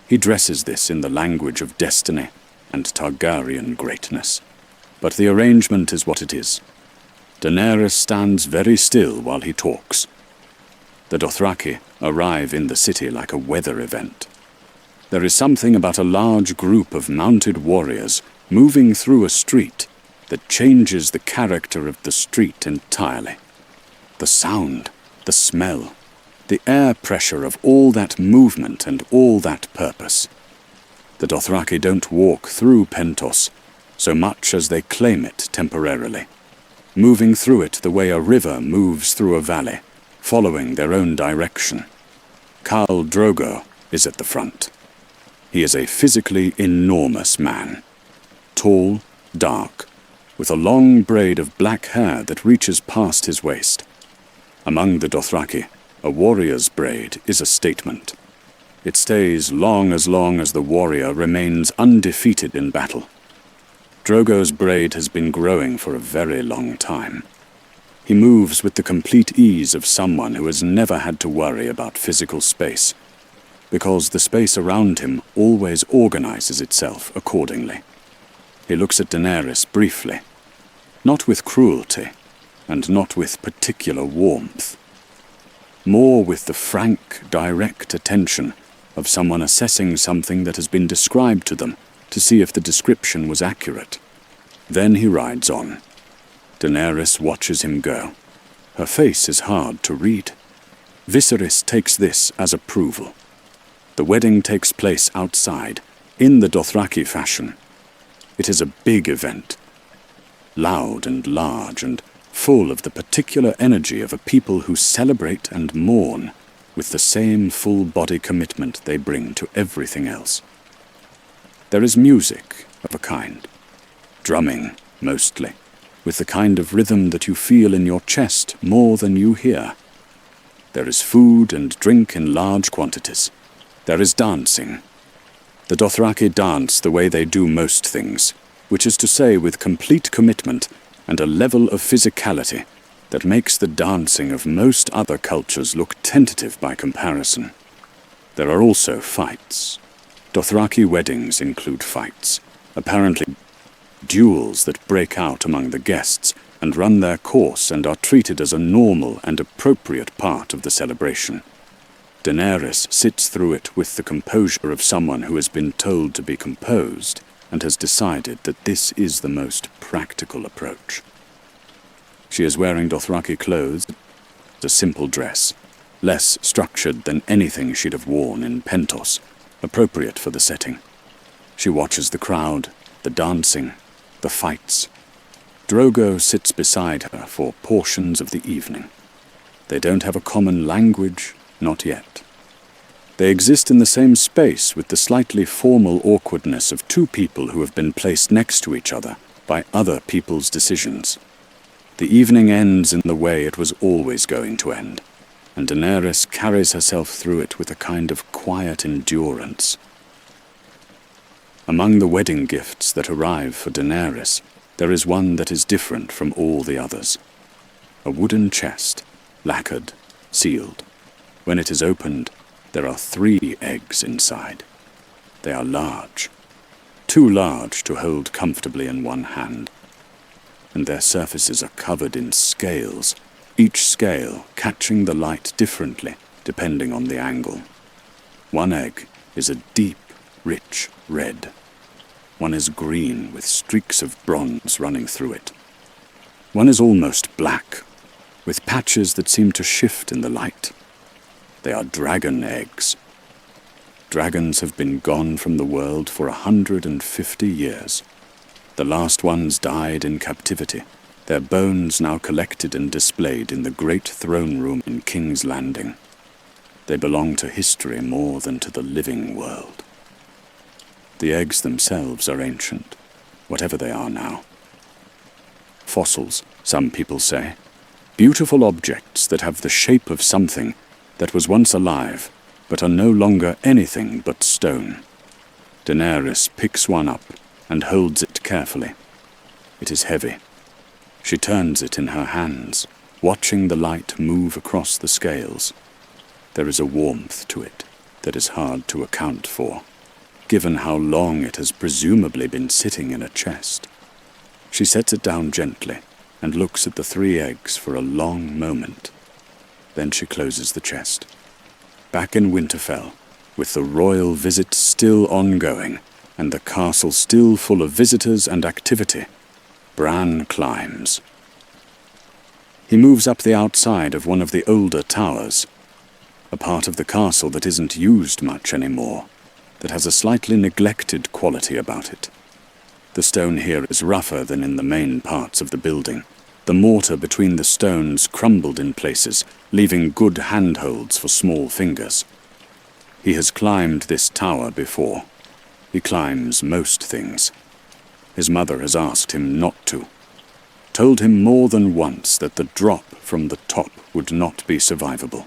He dresses this in the language of destiny and Targaryen greatness. But the arrangement is what it is. Daenerys stands very still while he talks. The Dothraki arrive in the city like a weather event. There is something about a large group of mounted warriors moving through a street that changes the character of the street entirely. The sound, the smell, the air pressure of all that movement and all that purpose. The Dothraki don't walk through Pentos so much as they claim it temporarily, moving through it the way a river moves through a valley, following their own direction. Khal Drogo is at the front. He is a physically enormous man. Tall, dark, with a long braid of black hair that reaches past his waist. Among the Dothraki, a warrior's braid is a statement. It stays long as the warrior remains undefeated in battle. Drogo's braid has been growing for a very long time. He moves with the complete ease of someone who has never had to worry about physical space, because the space around him always organizes itself accordingly. He looks at Daenerys briefly, not with cruelty, and not with particular warmth, more with the frank, direct attention of someone assessing something that has been described to them to see if the description was accurate. Then he rides on. Daenerys watches him go. Her face is hard to read. Viserys takes this as approval. The wedding takes place outside, in the Dothraki fashion. It is a big event, loud and large and full of the particular energy of a people who celebrate and mourn with the same full-body commitment they bring to everything else. There is music of a kind, drumming mostly, with the kind of rhythm that you feel in your chest more than you hear. There is food and drink in large quantities. There is dancing. The Dothraki dance the way they do most things, which is to say with complete commitment and a level of physicality that makes the dancing of most other cultures look tentative by comparison. There are also fights. Dothraki weddings include fights, apparently duels that break out among the guests and run their course and are treated as a normal and appropriate part of the celebration. Daenerys sits through it with the composure of someone who has been told to be composed and has decided that this is the most practical approach. She is wearing Dothraki clothes, a simple dress, less structured than anything she'd have worn in Pentos, appropriate for the setting. She watches the crowd, the dancing, the fights. Drogo sits beside her for portions of the evening. They don't have a common language, not yet. They exist in the same space with the slightly formal awkwardness of two people who have been placed next to each other by other people's decisions. The evening ends in the way it was always going to end, and Daenerys carries herself through it with a kind of quiet endurance. Among the wedding gifts that arrive for Daenerys, there is one that is different from all the others. A wooden chest, lacquered, sealed. When it is opened, there are 3 eggs inside. They are large, too large to hold comfortably in one hand, and their surfaces are covered in scales, each scale catching the light differently depending on the angle. One egg is a deep, rich red. One is green with streaks of bronze running through it. One is almost black, with patches that seem to shift in the light. They are dragon eggs. Dragons have been gone from the world for 150 years. The last ones died in captivity, their bones now collected and displayed in the great throne room in King's Landing. They belong to history more than to the living world. The eggs themselves are ancient, whatever they are now. Fossils, some people say. Beautiful objects that have the shape of something that was once alive, but are no longer anything but stone. Daenerys picks one up and holds it carefully. It is heavy. She turns it in her hands, watching the light move across the scales. There is a warmth to it that is hard to account for, given how long it has presumably been sitting in a chest. She sets it down gently and looks at the 3 eggs for a long moment. Then she closes the chest. Back in Winterfell, with the royal visit still ongoing and the castle still full of visitors and activity, Bran climbs. He moves up the outside of one of the older towers, a part of the castle that isn't used much anymore, that has a slightly neglected quality about it. The stone here is rougher than in the main parts of the building. The mortar between the stones crumbled in places, leaving good handholds for small fingers. He has climbed this tower before. He climbs most things. His mother has asked him not to. Told him more than once that the drop from the top would not be survivable.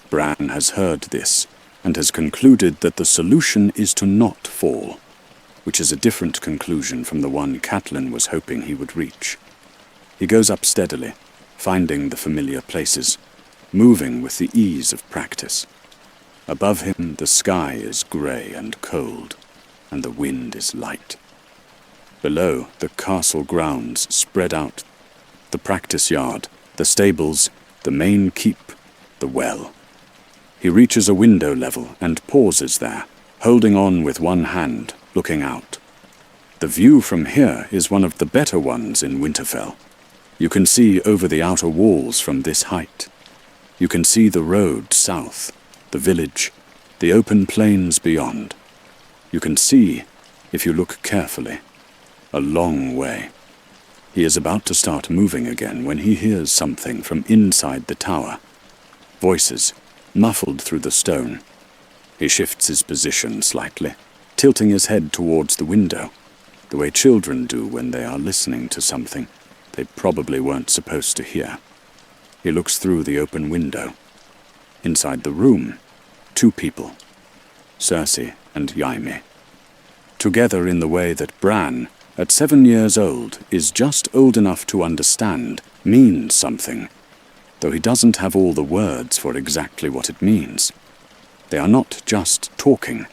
Bran has heard this, and has concluded that the solution is to not fall, which is a different conclusion from the one Catelyn was hoping he would reach. He goes up steadily, finding the familiar places, moving with the ease of practice. Above him, the sky is grey and cold, and the wind is light. Below, the castle grounds spread out, the practice yard, the stables, the main keep, the well. He reaches a window level and pauses there, holding on with one hand, looking out. The view from here is one of the better ones in Winterfell. You can see over the outer walls from this height. You can see the road south, the village, the open plains beyond. You can see, if you look carefully, a long way. He is about to start moving again when he hears something from inside the tower. Voices, muffled through the stone. He shifts his position slightly, tilting his head towards the window, the way children do when they are listening to something they probably weren't supposed to hear. He looks through the open window. Inside the room, two people, Cersei and Jaime. Together in the way that Bran, at 7 years old, is just old enough to understand, means something, though he doesn't have all the words for exactly what it means. They are not just talking.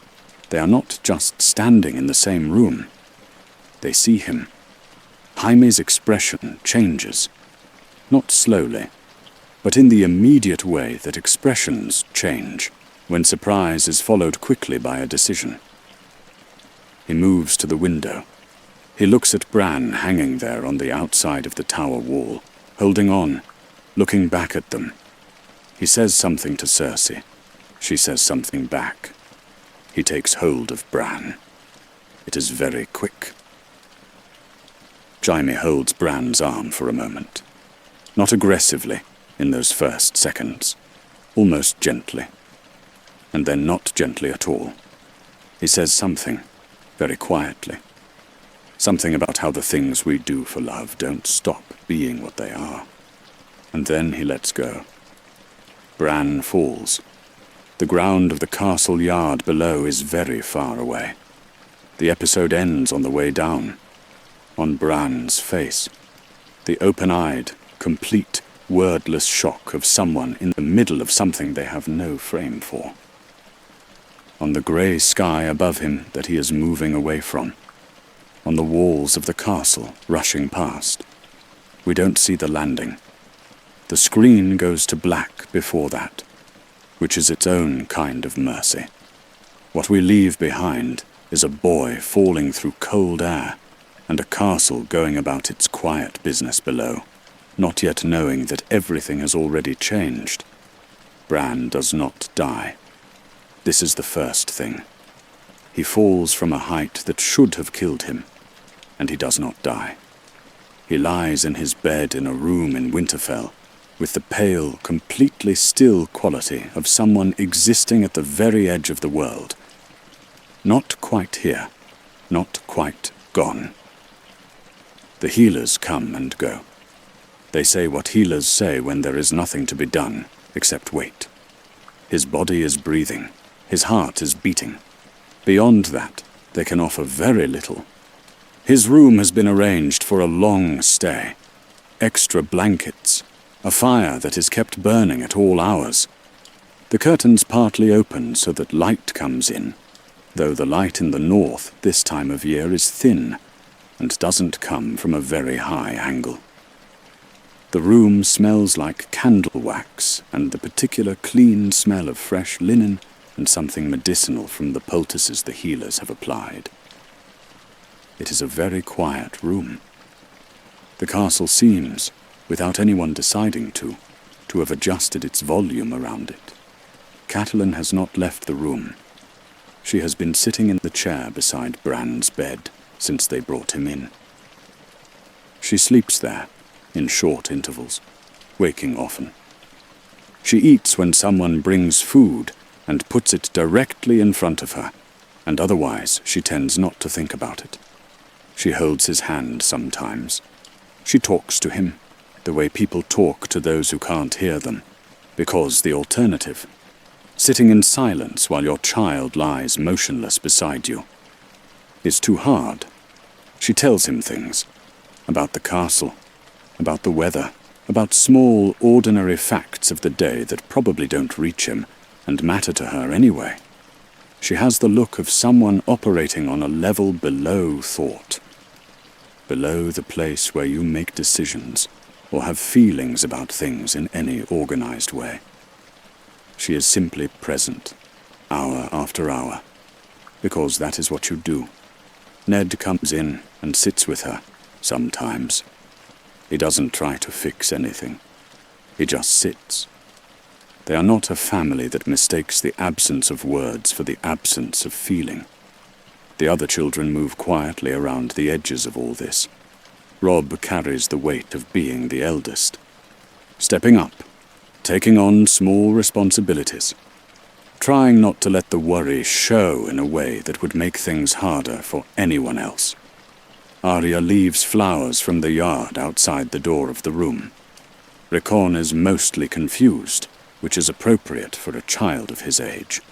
They are not just standing in the same room. They see him. Jaime's expression changes, not slowly, but in the immediate way that expressions change, when surprise is followed quickly by a decision. He moves to the window. He looks at Bran hanging there on the outside of the tower wall, holding on, looking back at them. He says something to Cersei. She says something back. He takes hold of Bran. It is very quick. Jaime holds Bran's arm for a moment. Not aggressively, in those first seconds. Almost gently. And then not gently at all. He says something, very quietly. Something about how the things we do for love don't stop being what they are. And then he lets go. Bran falls. The ground of the castle yard below is very far away. The episode ends on the way down. On Bran's face. The open-eyed, complete, wordless shock of someone in the middle of something they have no frame for. On the grey sky above him that he is moving away from. On the walls of the castle, rushing past. We don't see the landing. The screen goes to black before that, which is its own kind of mercy. What we leave behind is a boy falling through cold air, and a castle going about its quiet business below, not yet knowing that everything has already changed. Bran does not die. This is the first thing. He falls from a height that should have killed him, and he does not die. He lies in his bed in a room in Winterfell, with the pale, completely still quality of someone existing at the very edge of the world. Not quite here, not quite gone. The healers come and go. They say what healers say when there is nothing to be done, except wait. His body is breathing. His heart is beating. Beyond that, they can offer very little. His room has been arranged for a long stay. Extra blankets. A fire that is kept burning at all hours. The curtains partly open so that light comes in, though the light in the north this time of year is thin and doesn't come from a very high angle. The room smells like candle wax and the particular clean smell of fresh linen and something medicinal from the poultices the healers have applied. It is a very quiet room. The castle seems, without anyone deciding to have adjusted its volume around it. Catelyn has not left the room. She has been sitting in the chair beside Bran's bed since they brought him in. She sleeps there, in short intervals, waking often. She eats when someone brings food and puts it directly in front of her, and otherwise she tends not to think about it. She holds his hand sometimes. She talks to him, the way people talk to those who can't hear them, because the alternative, sitting in silence while your child lies motionless beside you. Is too hard. She tells him things about the castle, about the weather, about small, ordinary facts of the day that probably don't reach him and matter to her anyway. She has the look of someone operating on a level below thought, below the place where you make decisions or have feelings about things in any organized way. She is simply present, hour after hour, because that is what you do. Ned comes in and sits with her, sometimes. He doesn't try to fix anything. He just sits. They are not a family that mistakes the absence of words for the absence of feeling. The other children move quietly around the edges of all this. Rob carries the weight of being the eldest, stepping up, taking on small responsibilities, trying not to let the worry show in a way that would make things harder for anyone else. Arya leaves flowers from the yard outside the door of the room. Rickon is mostly confused, which is appropriate for a child of his age.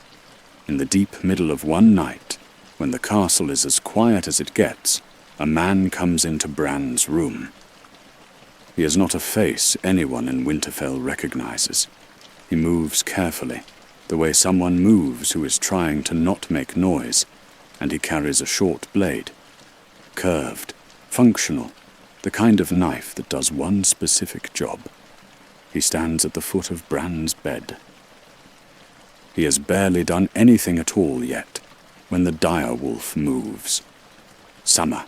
In the deep middle of one night, when the castle is as quiet as it gets, a man comes into Bran's room. He is not a face anyone in Winterfell recognizes. He moves carefully, the way someone moves who is trying to not make noise, and he carries a short blade. Curved, functional, the kind of knife that does one specific job. He stands at the foot of Bran's bed. He has barely done anything at all yet, when the dire wolf moves. Summer,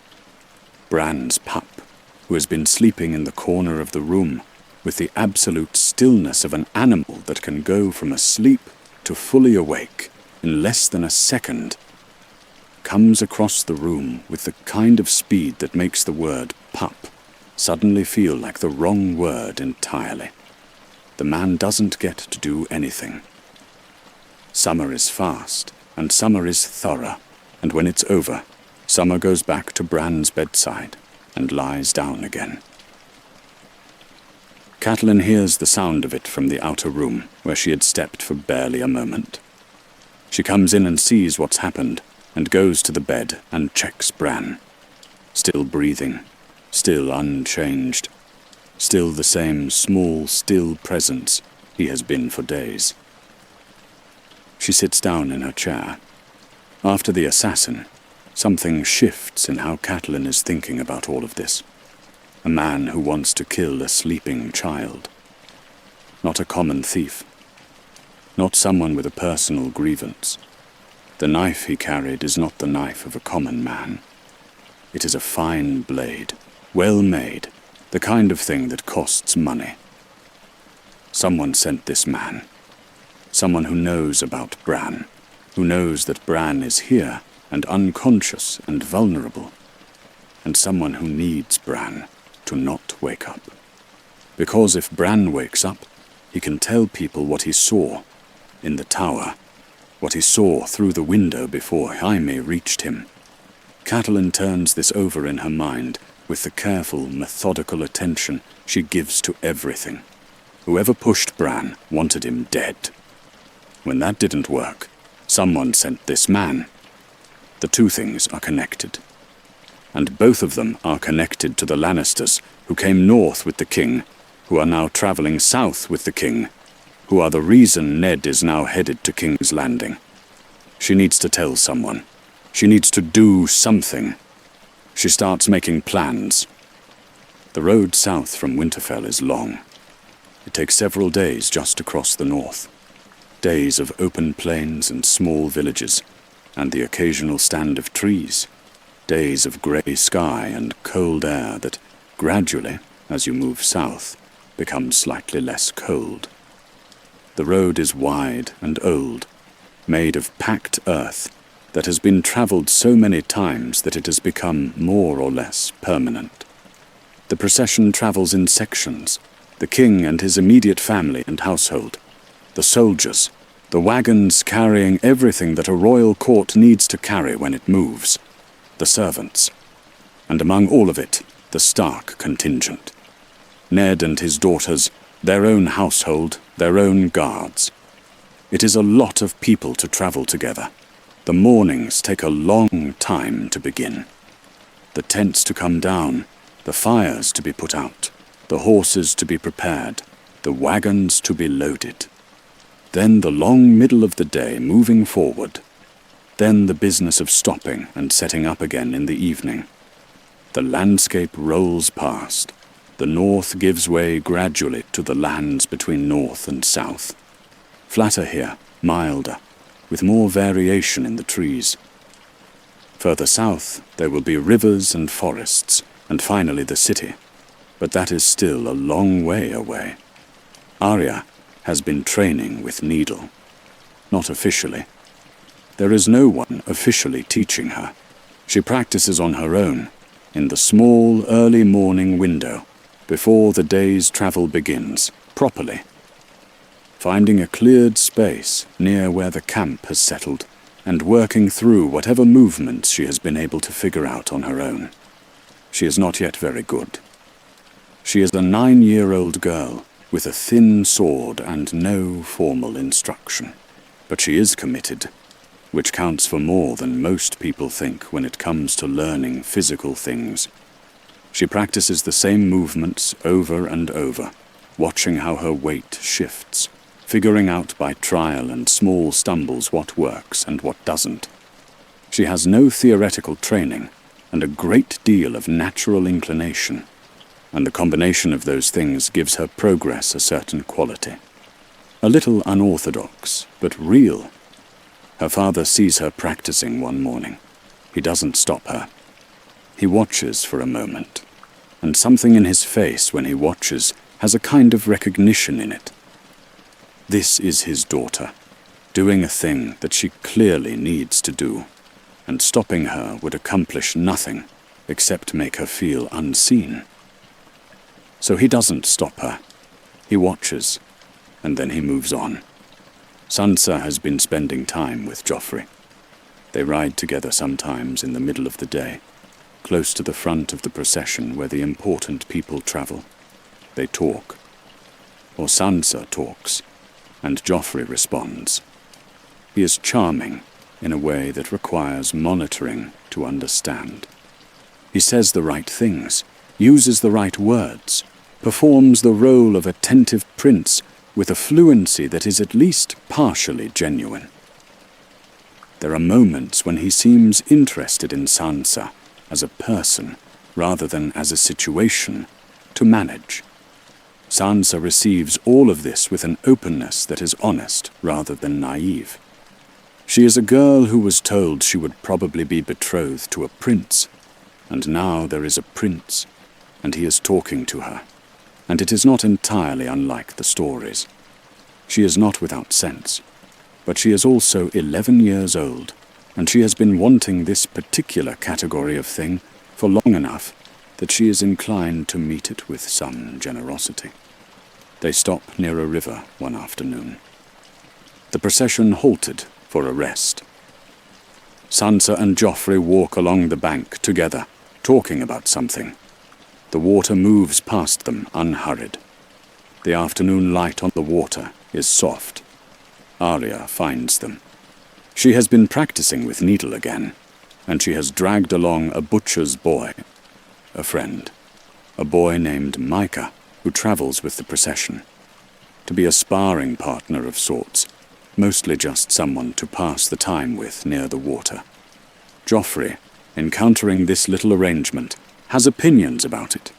Bran's pup, who has been sleeping in the corner of the room with the absolute stillness of an animal that can go from asleep to fully awake in less than a second, comes across the room with the kind of speed that makes the word pup suddenly feel like the wrong word entirely. The man doesn't get to do anything. Summer is fast, and Summer is thorough, and when it's over, Summer goes back to Bran's bedside and lies down again. Catelyn hears the sound of it from the outer room, where she had stepped for barely a moment. She comes in and sees what's happened, and goes to the bed and checks Bran. Still breathing, still unchanged, still the same small, still presence he has been for days. She sits down in her chair. After the assassin, something shifts in how Catelyn is thinking about all of this. A man who wants to kill a sleeping child. Not a common thief. Not someone with a personal grievance. The knife he carried is not the knife of a common man. It is a fine blade, well made, the kind of thing that costs money. Someone sent this man. Someone who knows about Bran, who knows that Bran is here and unconscious and vulnerable, and someone who needs Bran to not wake up. Because if Bran wakes up, he can tell people what he saw in the tower, what he saw through the window before Jaime reached him. Catelyn turns this over in her mind with the careful, methodical attention she gives to everything. Whoever pushed Bran wanted him dead. When that didn't work, someone sent this man. The two things are connected. And both of them are connected to the Lannisters, who came north with the king, who are now traveling south with the king, who are the reason Ned is now headed to King's Landing. She needs to tell someone. She needs to do something. She starts making plans. The road south from Winterfell is long. It takes several days just to cross the north. Days of open plains and small villages, and the occasional stand of trees. Days of grey sky and cold air that gradually, as you move south, becomes slightly less cold. The road is wide and old, made of packed earth that has been travelled so many times that it has become more or less permanent. The procession travels in sections, the king and his immediate family and household, the soldiers, the wagons carrying everything that a royal court needs to carry when it moves, the servants, and among all of it, the Stark contingent. Ned and his daughters, their own household, their own guards. It is a lot of people to travel together. The mornings take a long time to begin. The tents to come down, the fires to be put out, the horses to be prepared, the wagons to be loaded. Then the long middle of the day moving forward. Then the business of stopping and setting up again in the evening. The landscape rolls past. The north gives way gradually to the lands between north and south. Flatter here, milder, with more variation in the trees. Further south, there will be rivers and forests, and finally the city. But that is still a long way away. Arya has been training with Needle. Not officially. There is no one officially teaching her. She practices on her own, in the small early morning window, before the day's travel begins, properly. Finding a cleared space near where the camp has settled, and working through whatever movements she has been able to figure out on her own. She is not yet very good. She is a 9-year-old girl with a thin sword and no formal instruction. But she is committed, which counts for more than most people think when it comes to learning physical things. She practices the same movements over and over, watching how her weight shifts, figuring out by trial and small stumbles what works and what doesn't. She has no theoretical training and a great deal of natural inclination, and the combination of those things gives her progress a certain quality. A little unorthodox, but real. Her father sees her practicing one morning. He doesn't stop her. He watches for a moment, and something in his face when he watches has a kind of recognition in it. This is his daughter, doing a thing that she clearly needs to do, and stopping her would accomplish nothing except make her feel unseen. So he doesn't stop her. He watches, and then he moves on. Sansa has been spending time with Joffrey. They ride together sometimes in the middle of the day, close to the front of the procession where the important people travel. They talk. Or Sansa talks, and Joffrey responds. He is charming in a way that requires monitoring to understand. He says the right things, uses the right words, performs the role of attentive prince with a fluency that is at least partially genuine. There are moments when he seems interested in Sansa as a person rather than as a situation to manage. Sansa receives all of this with an openness that is honest rather than naive. She is a girl who was told she would probably be betrothed to a prince, and now there is a prince, and he is talking to her. And it is not entirely unlike the stories. She is not without sense, but she is also 11 years old, and she has been wanting this particular category of thing for long enough that she is inclined to meet it with some generosity. They stop near a river one afternoon. The procession halted for a rest. Sansa and Joffrey walk along the bank together, talking about something. The water moves past them unhurried. The afternoon light on the water is soft. Arya finds them. She has been practicing with Needle again, and she has dragged along a butcher's boy, a friend, a boy named Micah, who travels with the procession, to be a sparring partner of sorts, mostly just someone to pass the time with near the water. Joffrey, encountering this little arrangement, has opinions about it.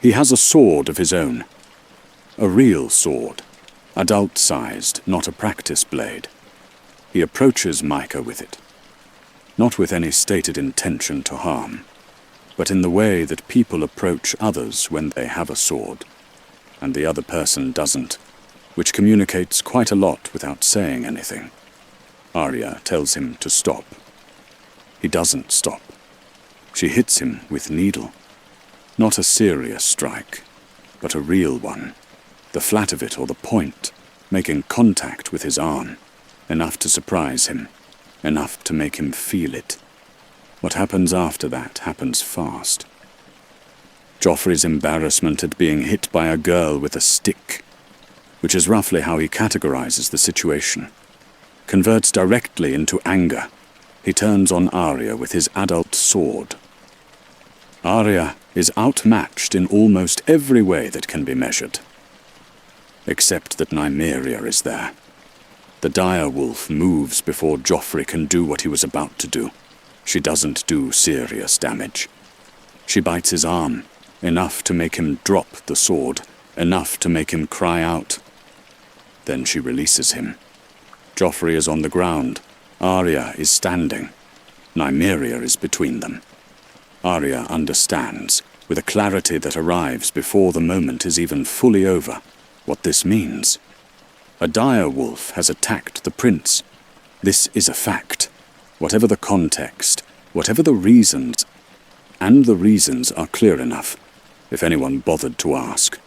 He has a sword of his own. A real sword, adult-sized, not a practice blade. He approaches Micah with it, not with any stated intention to harm, but in the way that people approach others when they have a sword, and the other person doesn't, which communicates quite a lot without saying anything. Arya tells him to stop. He doesn't stop. She hits him with Needle. Not a serious strike, but a real one. The flat of it or the point, making contact with his arm, enough to surprise him, enough to make him feel it. What happens after that happens fast. Joffrey's embarrassment at being hit by a girl with a stick, which is roughly how he categorizes the situation, converts directly into anger. He turns on Arya with his adult sword. Arya is outmatched in almost every way that can be measured. Except that Nymeria is there. The dire wolf moves before Joffrey can do what he was about to do. She doesn't do serious damage. She bites his arm, enough to make him drop the sword, enough to make him cry out. Then she releases him. Joffrey is on the ground. Arya is standing. Nymeria is between them. Arya understands, with a clarity that arrives before the moment is even fully over, what this means. A dire wolf has attacked the prince. This is a fact. Whatever the context, whatever the reasons, and the reasons are clear enough, if anyone bothered to ask.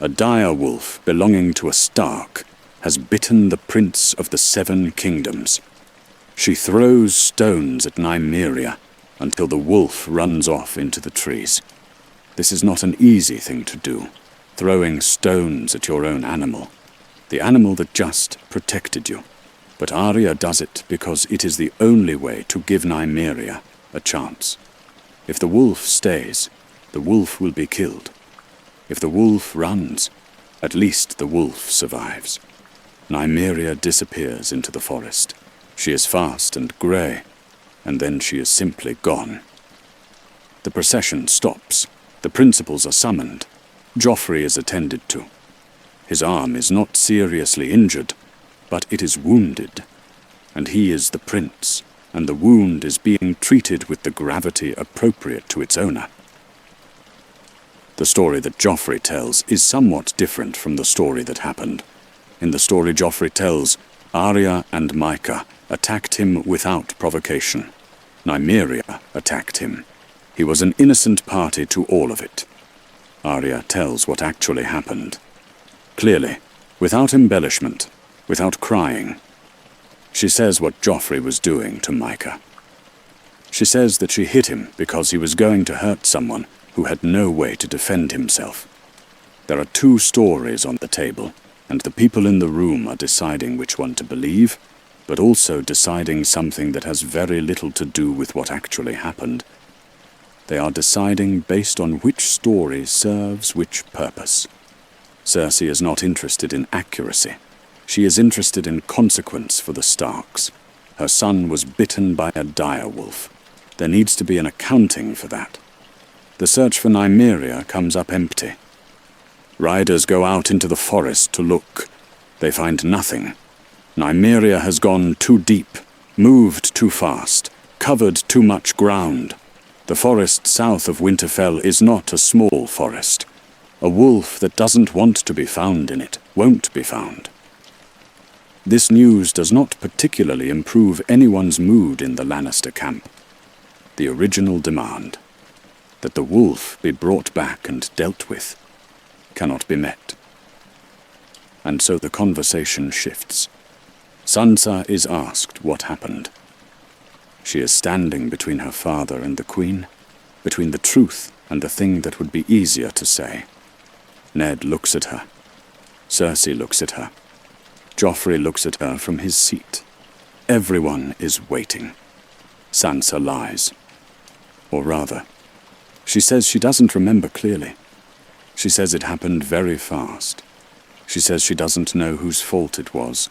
A dire wolf belonging to a Stark has bitten the Prince of the Seven Kingdoms. She throws stones at Nymeria until the wolf runs off into the trees. This is not an easy thing to do, throwing stones at your own animal, the animal that just protected you. But Arya does it because it is the only way to give Nymeria a chance. If the wolf stays, the wolf will be killed. If the wolf runs, at least the wolf survives. Nymeria disappears into the forest. She is fast and grey, and then she is simply gone. The procession stops. The principals are summoned. Joffrey is attended to. His arm is not seriously injured, but it is wounded, and he is the prince, and the wound is being treated with the gravity appropriate to its owner. The story that Joffrey tells is somewhat different from the story that happened. In the story Joffrey tells, Arya and Mycah attacked him without provocation. Nymeria attacked him. He was an innocent party to all of it. Arya tells what actually happened. Clearly, without embellishment, without crying. She says what Joffrey was doing to Mycah. She says that she hit him because he was going to hurt someone who had no way to defend himself. There are two stories on the table, and the people in the room are deciding which one to believe, but also deciding something that has very little to do with what actually happened. They are deciding based on which story serves which purpose. Cersei is not interested in accuracy. She is interested in consequence for the Starks. Her son was bitten by a dire wolf. There needs to be an accounting for that. The search for Nymeria comes up empty. Riders go out into the forest to look. They find nothing. Nymeria has gone too deep, moved too fast, covered too much ground. The forest south of Winterfell is not a small forest. A wolf that doesn't want to be found in it won't be found. This news does not particularly improve anyone's mood in the Lannister camp. The original demand, that the wolf be brought back and dealt with, cannot be met. And so the conversation shifts. Sansa is asked what happened. She is standing between her father and the Queen, between the truth and the thing that would be easier to say. Ned looks at her. Cersei looks at her. Joffrey looks at her from his seat. Everyone is waiting. Sansa lies. Or rather, she says she doesn't remember clearly. She says it happened very fast. She says she doesn't know whose fault it was.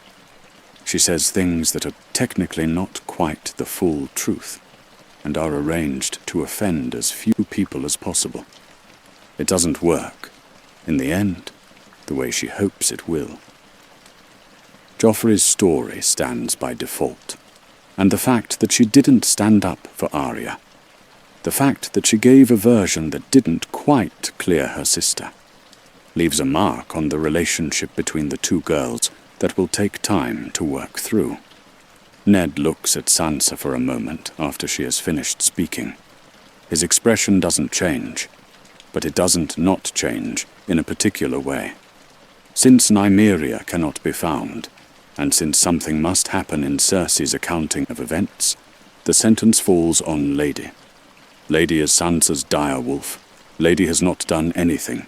She says things that are technically not quite the full truth, and are arranged to offend as few people as possible. It doesn't work, in the end, the way she hopes it will. Joffrey's story stands by default, and the fact that she didn't stand up for Arya, the fact that she gave a version that didn't quite clear her sister, leaves a mark on the relationship between the two girls that will take time to work through. Ned looks at Sansa for a moment after she has finished speaking. His expression doesn't change, but it doesn't not change in a particular way. Since Nymeria cannot be found, and since something must happen in Cersei's accounting of events, the sentence falls on Lady. Lady is Sansa's dire wolf. Lady has not done anything.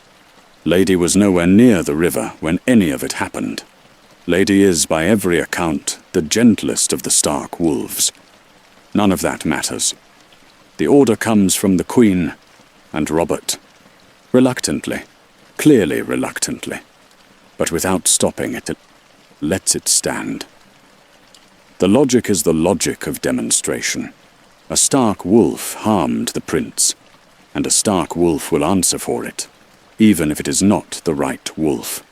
Lady was nowhere near the river when any of it happened. Lady is, by every account, the gentlest of the Stark wolves. None of that matters. The order comes from the Queen and Robert. Reluctantly, clearly reluctantly, but without stopping it, lets it stand. The logic is the logic of demonstration. A Stark wolf harmed the prince, and a Stark wolf will answer for it, even if it is not the right wolf.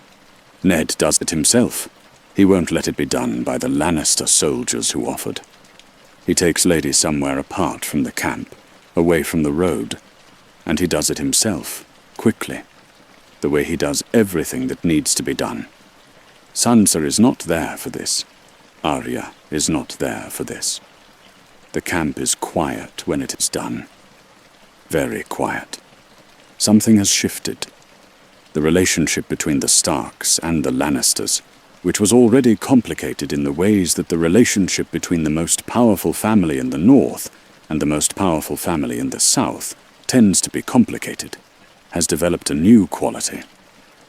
Ned does it himself. He won't let it be done by the Lannister soldiers who offered. He takes Lady somewhere apart from the camp, away from the road, and he does it himself, quickly, the way he does everything that needs to be done. Sansa is not there for this. Arya is not there for this. The camp is quiet when it is done. Very quiet. Something has shifted. The relationship between the Starks and the Lannisters, which was already complicated in the ways that the relationship between the most powerful family in the north and the most powerful family in the south tends to be complicated, has developed a new quality,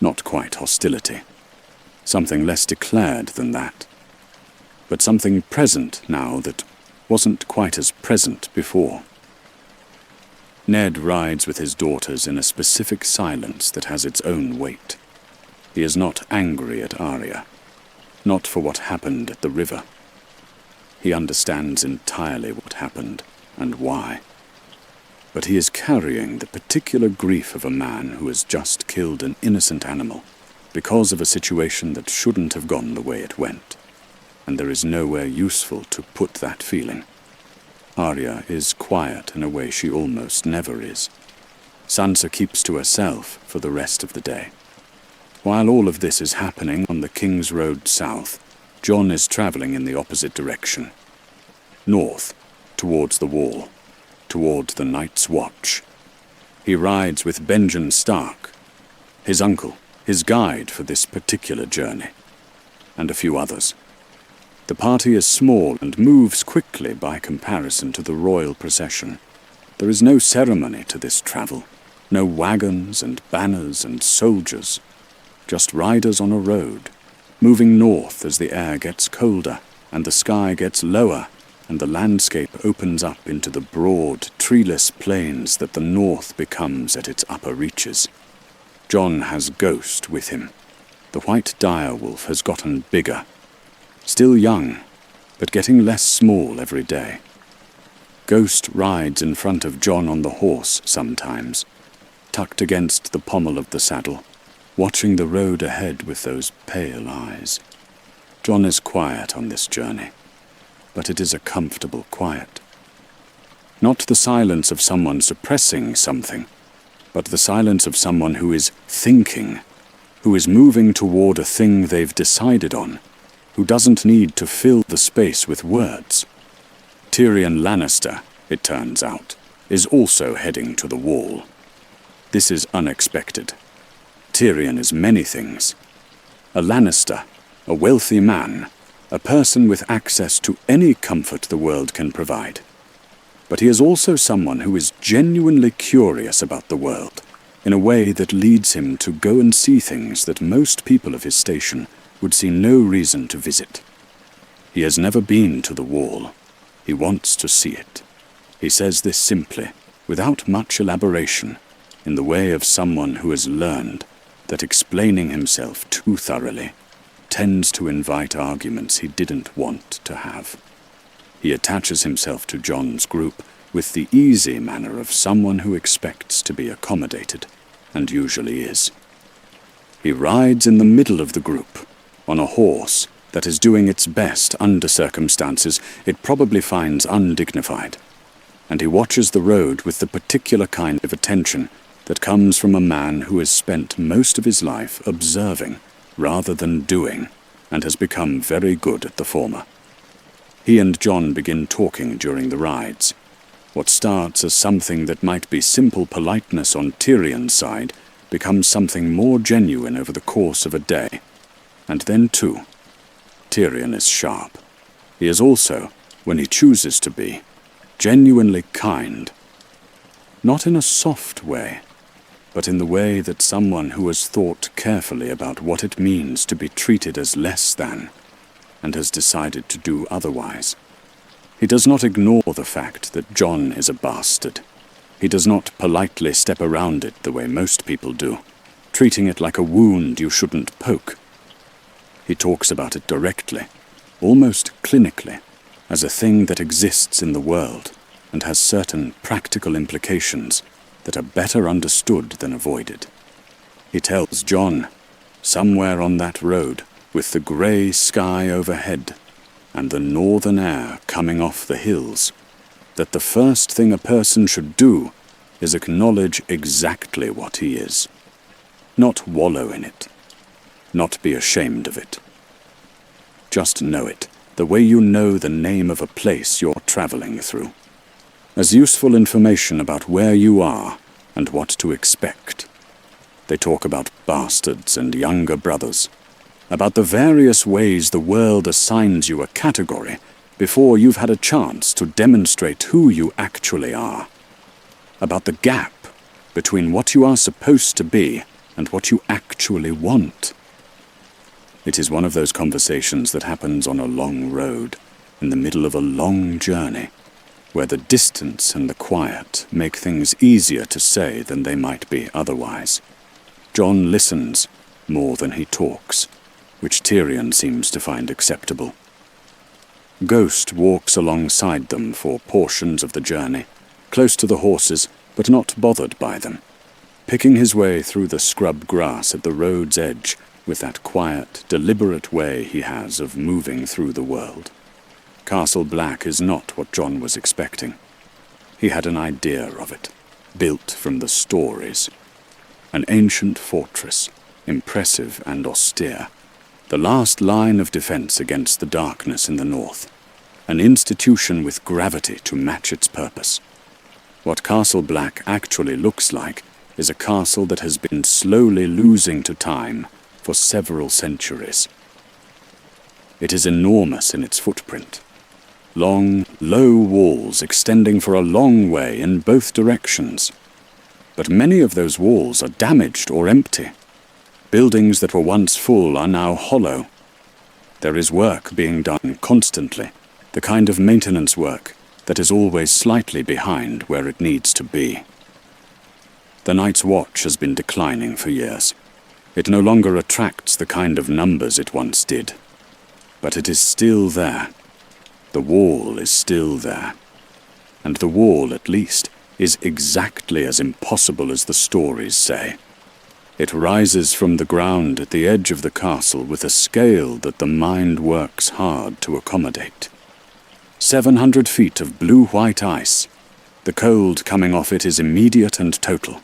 not quite hostility. Something less declared than that, but something present now that wasn't quite as present before. Ned rides with his daughters in a specific silence that has its own weight. He is not angry at Arya, not for what happened at the river. He understands entirely what happened and why. But he is carrying the particular grief of a man who has just killed an innocent animal because of a situation that shouldn't have gone the way it went, and there is nowhere useful to put that feeling. Arya is quiet in a way she almost never is. Sansa keeps to herself for the rest of the day. While all of this is happening on the King's Road south, Jon is traveling in the opposite direction. North, towards the Wall, towards the Night's Watch. He rides with Benjen Stark, his uncle, his guide for this particular journey, and a few others. The party is small and moves quickly by comparison to the royal procession. There is no ceremony to this travel, no wagons and banners and soldiers, just riders on a road, moving north as the air gets colder and the sky gets lower and the landscape opens up into the broad, treeless plains that the north becomes at its upper reaches. Jon has Ghost with him. The white direwolf has gotten bigger, still young, but getting less small every day. Ghost rides in front of Jon on the horse sometimes, tucked against the pommel of the saddle, watching the road ahead with those pale eyes. Jon is quiet on this journey, but it is a comfortable quiet. Not the silence of someone suppressing something, but the silence of someone who is thinking, who is moving toward a thing they've decided on, who doesn't need to fill the space with words. Tyrion Lannister, it turns out, is also heading to the Wall. This is unexpected. Tyrion is many things. A Lannister, a wealthy man, a person with access to any comfort the world can provide. But he is also someone who is genuinely curious about the world, in a way that leads him to go and see things that most people of his station would see no reason to visit. He has never been to the Wall. He wants to see it. He says this simply, without much elaboration, in the way of someone who has learned that explaining himself too thoroughly tends to invite arguments he didn't want to have. He attaches himself to Jon's group with the easy manner of someone who expects to be accommodated, and usually is. He rides in the middle of the group, on a horse that is doing its best under circumstances it probably finds undignified, and he watches the road with the particular kind of attention that comes from a man who has spent most of his life observing rather than doing, and has become very good at the former. He and Jon begin talking during the rides. What starts as something that might be simple politeness on Tyrion's side becomes something more genuine over the course of a day. And then, too, Tyrion is sharp. He is also, when he chooses to be, genuinely kind. Not in a soft way, but in the way that someone who has thought carefully about what it means to be treated as less than, and has decided to do otherwise. He does not ignore the fact that Jon is a bastard. He does not politely step around it the way most people do, treating it like a wound you shouldn't poke. He talks about it directly, almost clinically, as a thing that exists in the world and has certain practical implications that are better understood than avoided. He tells Jon, somewhere on that road, with the grey sky overhead and the northern air coming off the hills, that the first thing a person should do is acknowledge exactly what he is. Not wallow in it. Not be ashamed of it. Just know it, the way you know the name of a place you're traveling through. As useful information about where you are and what to expect. They talk about bastards and younger brothers, about the various ways the world assigns you a category before you've had a chance to demonstrate who you actually are. About the gap between what you are supposed to be and what you actually want. It is one of those conversations that happens on a long road, in the middle of a long journey, where the distance and the quiet make things easier to say than they might be otherwise. Jon listens more than he talks, which Tyrion seems to find acceptable. Ghost walks alongside them for portions of the journey, close to the horses, but not bothered by them, picking his way through the scrub grass at the road's edge with that quiet, deliberate way he has of moving through the world. Castle Black is not what Jon was expecting. He had an idea of it, built from the stories. An ancient fortress, impressive and austere. The last line of defense against the darkness in the north. An institution with gravity to match its purpose. What Castle Black actually looks like is a castle that has been slowly losing to time for several centuries. It is enormous in its footprint. Long, low walls extending for a long way in both directions. But many of those walls are damaged or empty. Buildings that were once full are now hollow. There is work being done constantly, the kind of maintenance work that is always slightly behind where it needs to be. The Night's Watch has been declining for years. It no longer attracts the kind of numbers it once did. But it is still there. The wall is still there. And the wall, at least, is exactly as impossible as the stories say. It rises from the ground at the edge of the castle with a scale that the mind works hard to accommodate. 700 feet of blue-white ice. The cold coming off it is immediate and total.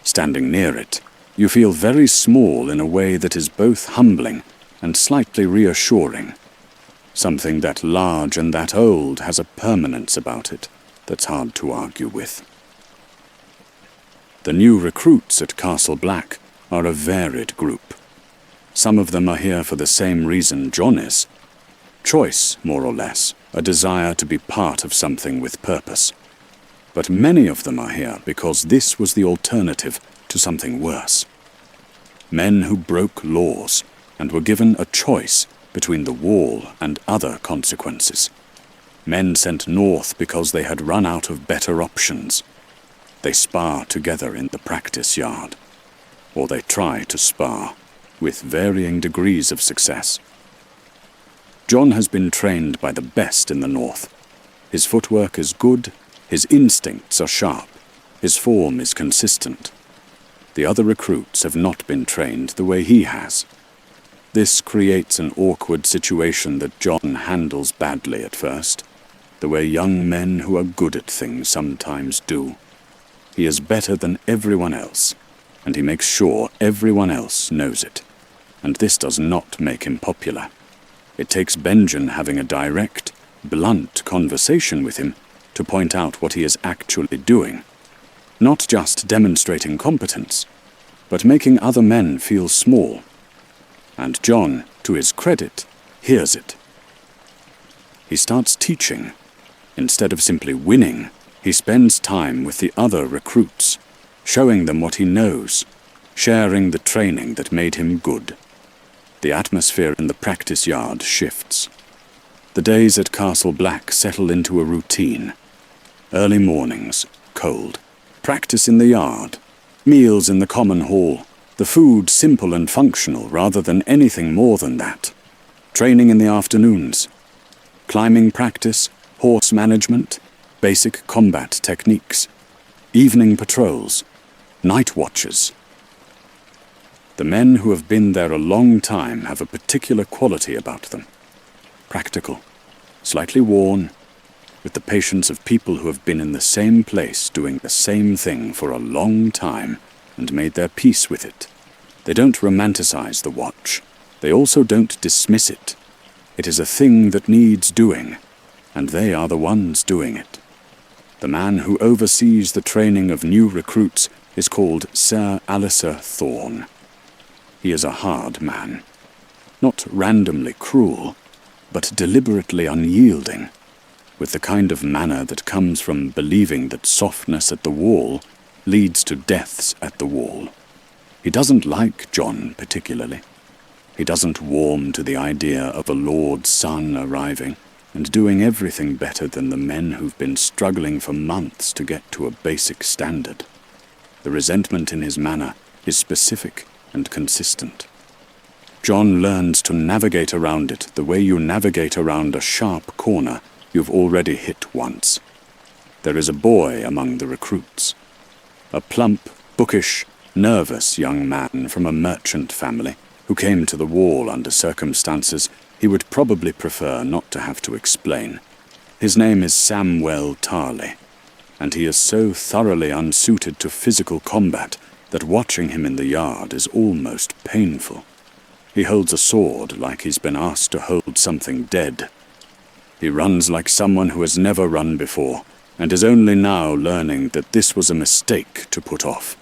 Standing near it, you feel very small in a way that is both humbling and slightly reassuring. Something that large and that old has a permanence about it that's hard to argue with. The new recruits at Castle Black are a varied group. Some of them are here for the same reason Jon is. Choice, more or less, a desire to be part of something with purpose. But many of them are here because this was the alternative to something worse. Men who broke laws and were given a choice between the wall and other consequences. Men sent north because they had run out of better options. They spar together in the practice yard. Or they try to spar, with varying degrees of success. Jon has been trained by the best in the north. His footwork is good, his instincts are sharp, his form is consistent. The other recruits have not been trained the way he has. This creates an awkward situation that Jon handles badly at first, the way young men who are good at things sometimes do. He is better than everyone else, and he makes sure everyone else knows it. And this does not make him popular. It takes Benjen having a direct, blunt conversation with him to point out what he is actually doing. Not just demonstrating competence, but making other men feel small. And Jon, to his credit, hears it. He starts teaching. Instead of simply winning, he spends time with the other recruits, showing them what he knows, sharing the training that made him good. The atmosphere in the practice yard shifts. The days at Castle Black settle into a routine. Early mornings, cold. Practice in the yard. Meals in the common hall. The food simple and functional rather than anything more than that. Training in the afternoons. Climbing practice, horse management, basic combat techniques. Evening patrols. Night watches. The men who have been there a long time have a particular quality about them. Practical, slightly worn, with the patience of people who have been in the same place doing the same thing for a long time and made their peace with it. They don't romanticize the watch. They also don't dismiss it. It is a thing that needs doing, and they are the ones doing it. The man who oversees the training of new recruits is called Sir Alistair Thorne. He is a hard man, not randomly cruel, but deliberately unyielding, with the kind of manner that comes from believing that softness at the wall leads to deaths at the wall. He doesn't like John particularly. He doesn't warm to the idea of a lord's son arriving and doing everything better than the men who've been struggling for months to get to a basic standard. The resentment in his manner is specific and consistent. John learns to navigate around it the way you navigate around a sharp corner you've already hit once. There is a boy among the recruits. A plump, bookish, nervous young man from a merchant family who came to the wall under circumstances he would probably prefer not to have to explain. His name is Samwell Tarley, and he is so thoroughly unsuited to physical combat that watching him in the yard is almost painful. He holds a sword like he's been asked to hold something dead. He runs like someone who has never run before, and is only now learning that this was a mistake to put off.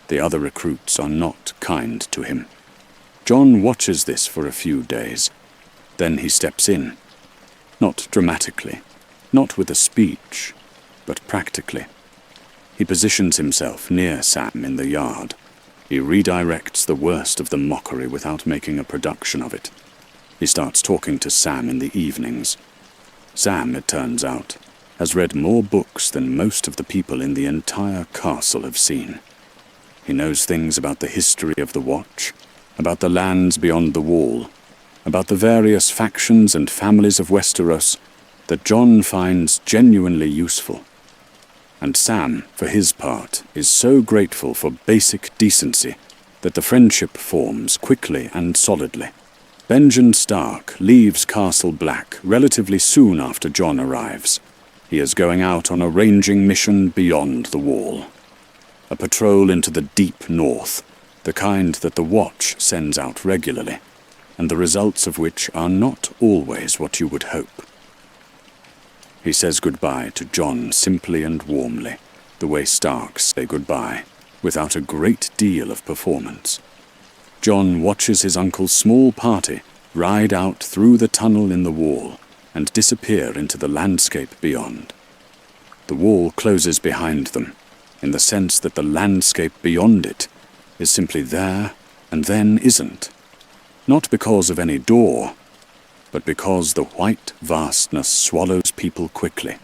The other recruits are not kind to him. John watches this for a few days. Then he steps in. Not dramatically, not with a speech, but practically. He positions himself near Sam in the yard. He redirects the worst of the mockery without making a production of it. He starts talking to Sam in the evenings. Sam, it turns out, has read more books than most of the people in the entire castle have seen. He knows things about the history of the Watch, about the lands beyond the wall, about the various factions and families of Westeros that John finds genuinely useful. And Sam, for his part, is so grateful for basic decency that the friendship forms quickly and solidly. Benjen Stark leaves Castle Black relatively soon after John arrives. He is going out on a ranging mission beyond the wall. A patrol into the deep north, the kind that the Watch sends out regularly, and the results of which are not always what you would hope. He says goodbye to John simply and warmly, the way Starks say goodbye, without a great deal of performance. John watches his uncle's small party ride out through the tunnel in the wall and disappear into the landscape beyond. The wall closes behind them, in the sense that the landscape beyond it is simply there and then isn't. Not because of any door, but because the white vastness swallows people quickly.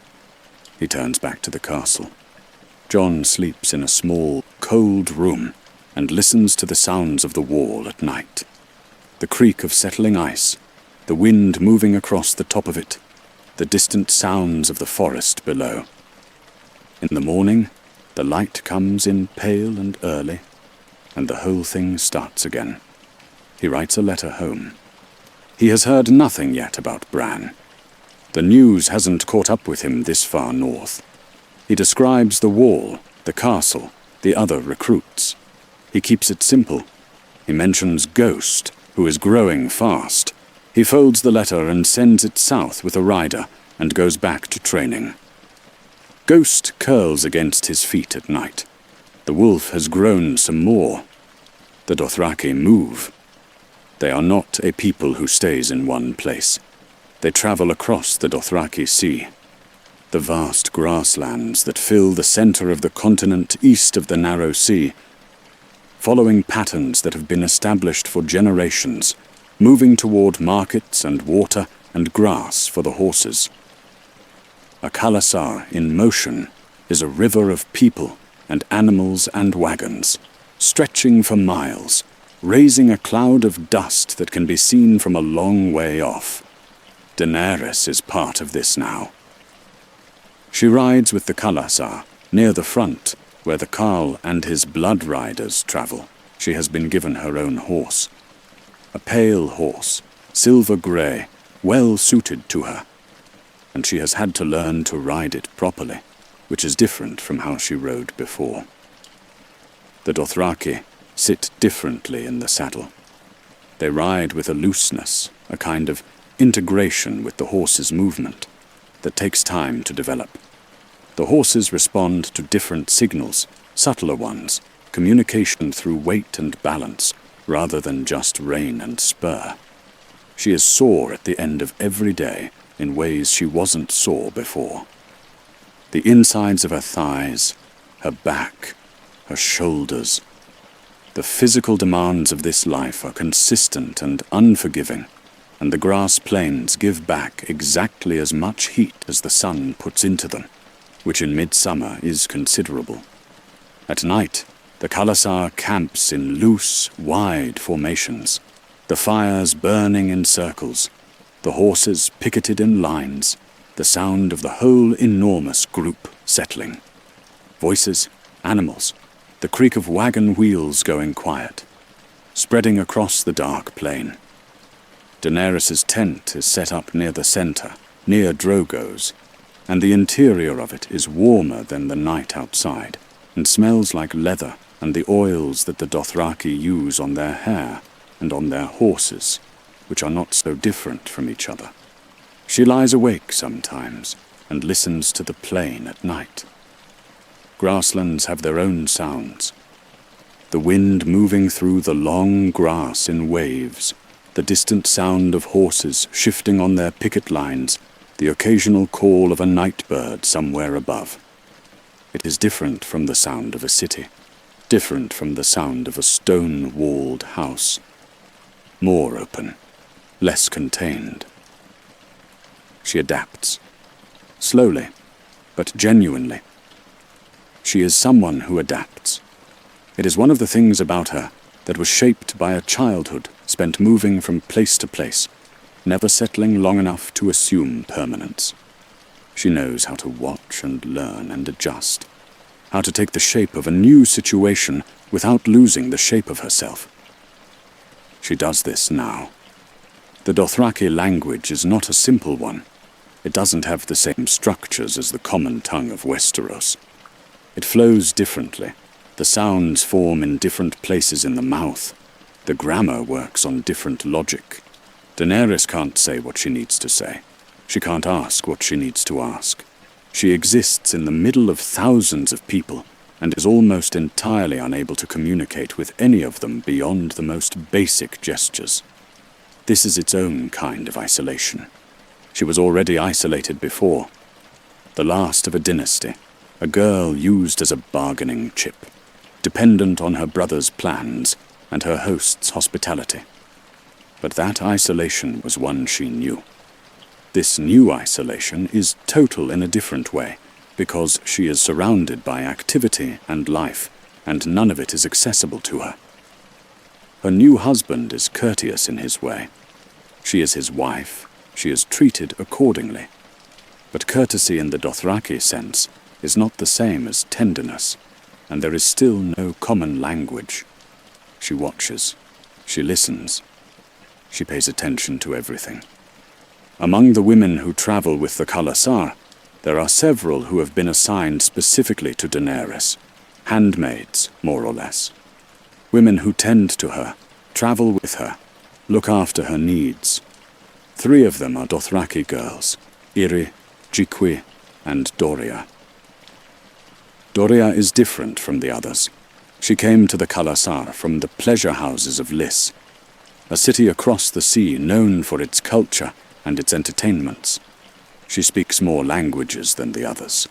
He turns back to the castle. John sleeps in a small, cold room and listens to the sounds of the wall at night. The creak of settling ice, the wind moving across the top of it, the distant sounds of the forest below. In the morning, the light comes in pale and early, and the whole thing starts again. He writes a letter home. He has heard nothing yet about Bran. The news hasn't caught up with him this far north. He describes the wall, the castle, the other recruits. He keeps it simple. He mentions Ghost, who is growing fast. He folds the letter and sends it south with a rider and goes back to training. Ghost curls against his feet at night. The wolf has grown some more. The Dothraki move. They are not a people who stays in one place. They travel across the Dothraki Sea. The vast grasslands that fill the center of the continent east of the narrow sea following patterns that have been established for generations, moving toward markets and water and grass for the horses. A kalasar in motion is a river of people and animals and wagons, stretching for miles, raising a cloud of dust that can be seen from a long way off. Daenerys is part of this now. She rides with the kalasar near the front, where the Khal and his blood riders travel. She has been given her own horse. A pale horse, silver-grey, well suited to her. And she has had to learn to ride it properly, which is different from how she rode before. The Dothraki sit differently in the saddle. They ride with a looseness, a kind of integration with the horse's movement that takes time to develop. The horses respond to different signals, subtler ones, communication through weight and balance, rather than just rein and spur. She is sore at the end of every day in ways she wasn't sore before. The insides of her thighs, her back, her shoulders. The physical demands of this life are consistent and unforgiving, and the grass plains give back exactly as much heat as the sun puts into them, which in midsummer is considerable. At night, the kalasar camps in loose, wide formations, the fires burning in circles, the horses picketed in lines, the sound of the whole enormous group settling. Voices, animals, the creak of wagon wheels going quiet, spreading across the dark plain. Daenerys's tent is set up near the center, near Drogo's, and the interior of it is warmer than the night outside, and smells like leather and the oils that the Dothraki use on their hair and on their horses, which are not so different from each other. She lies awake sometimes and listens to the plain at night. Grasslands have their own sounds. The wind moving through the long grass in waves, the distant sound of horses shifting on their picket lines, the occasional call of a night bird somewhere above. It is different from the sound of a city, different from the sound of a stone-walled house. More open, less contained. She adapts, slowly, but genuinely. She is someone who adapts. It is one of the things about her that was shaped by a childhood spent moving from place to place, never settling long enough to assume permanence. She knows how to watch and learn and adjust, how to take the shape of a new situation without losing the shape of herself. She does this now. The Dothraki language is not a simple one. It doesn't have the same structures as the common tongue of Westeros. It flows differently. The sounds form in different places in the mouth. The grammar works on different logic. Daenerys can't say what she needs to say. She can't ask what she needs to ask. She exists in the middle of thousands of people and is almost entirely unable to communicate with any of them beyond the most basic gestures. This is its own kind of isolation. She was already isolated before. The last of a dynasty, a girl used as a bargaining chip, dependent on her brother's plans and her host's hospitality. But that isolation was one she knew. This new isolation is total in a different way, because she is surrounded by activity and life, and none of it is accessible to her. Her new husband is courteous in his way. She is his wife. She is treated accordingly. But courtesy in the Dothraki sense is not the same as tenderness, and there is still no common language. She watches. She listens. She pays attention to everything. Among the women who travel with the kalasar, there are several who have been assigned specifically to Daenerys, handmaids, more or less. Women who tend to her, travel with her, look after her needs. 3 of them are Dothraki girls, Iri, Jikwi, and Doria. Doria is different from the others. She came to the kalasar from the pleasure houses of Lys, a city across the sea known for its culture and its entertainments. She speaks more languages than the others.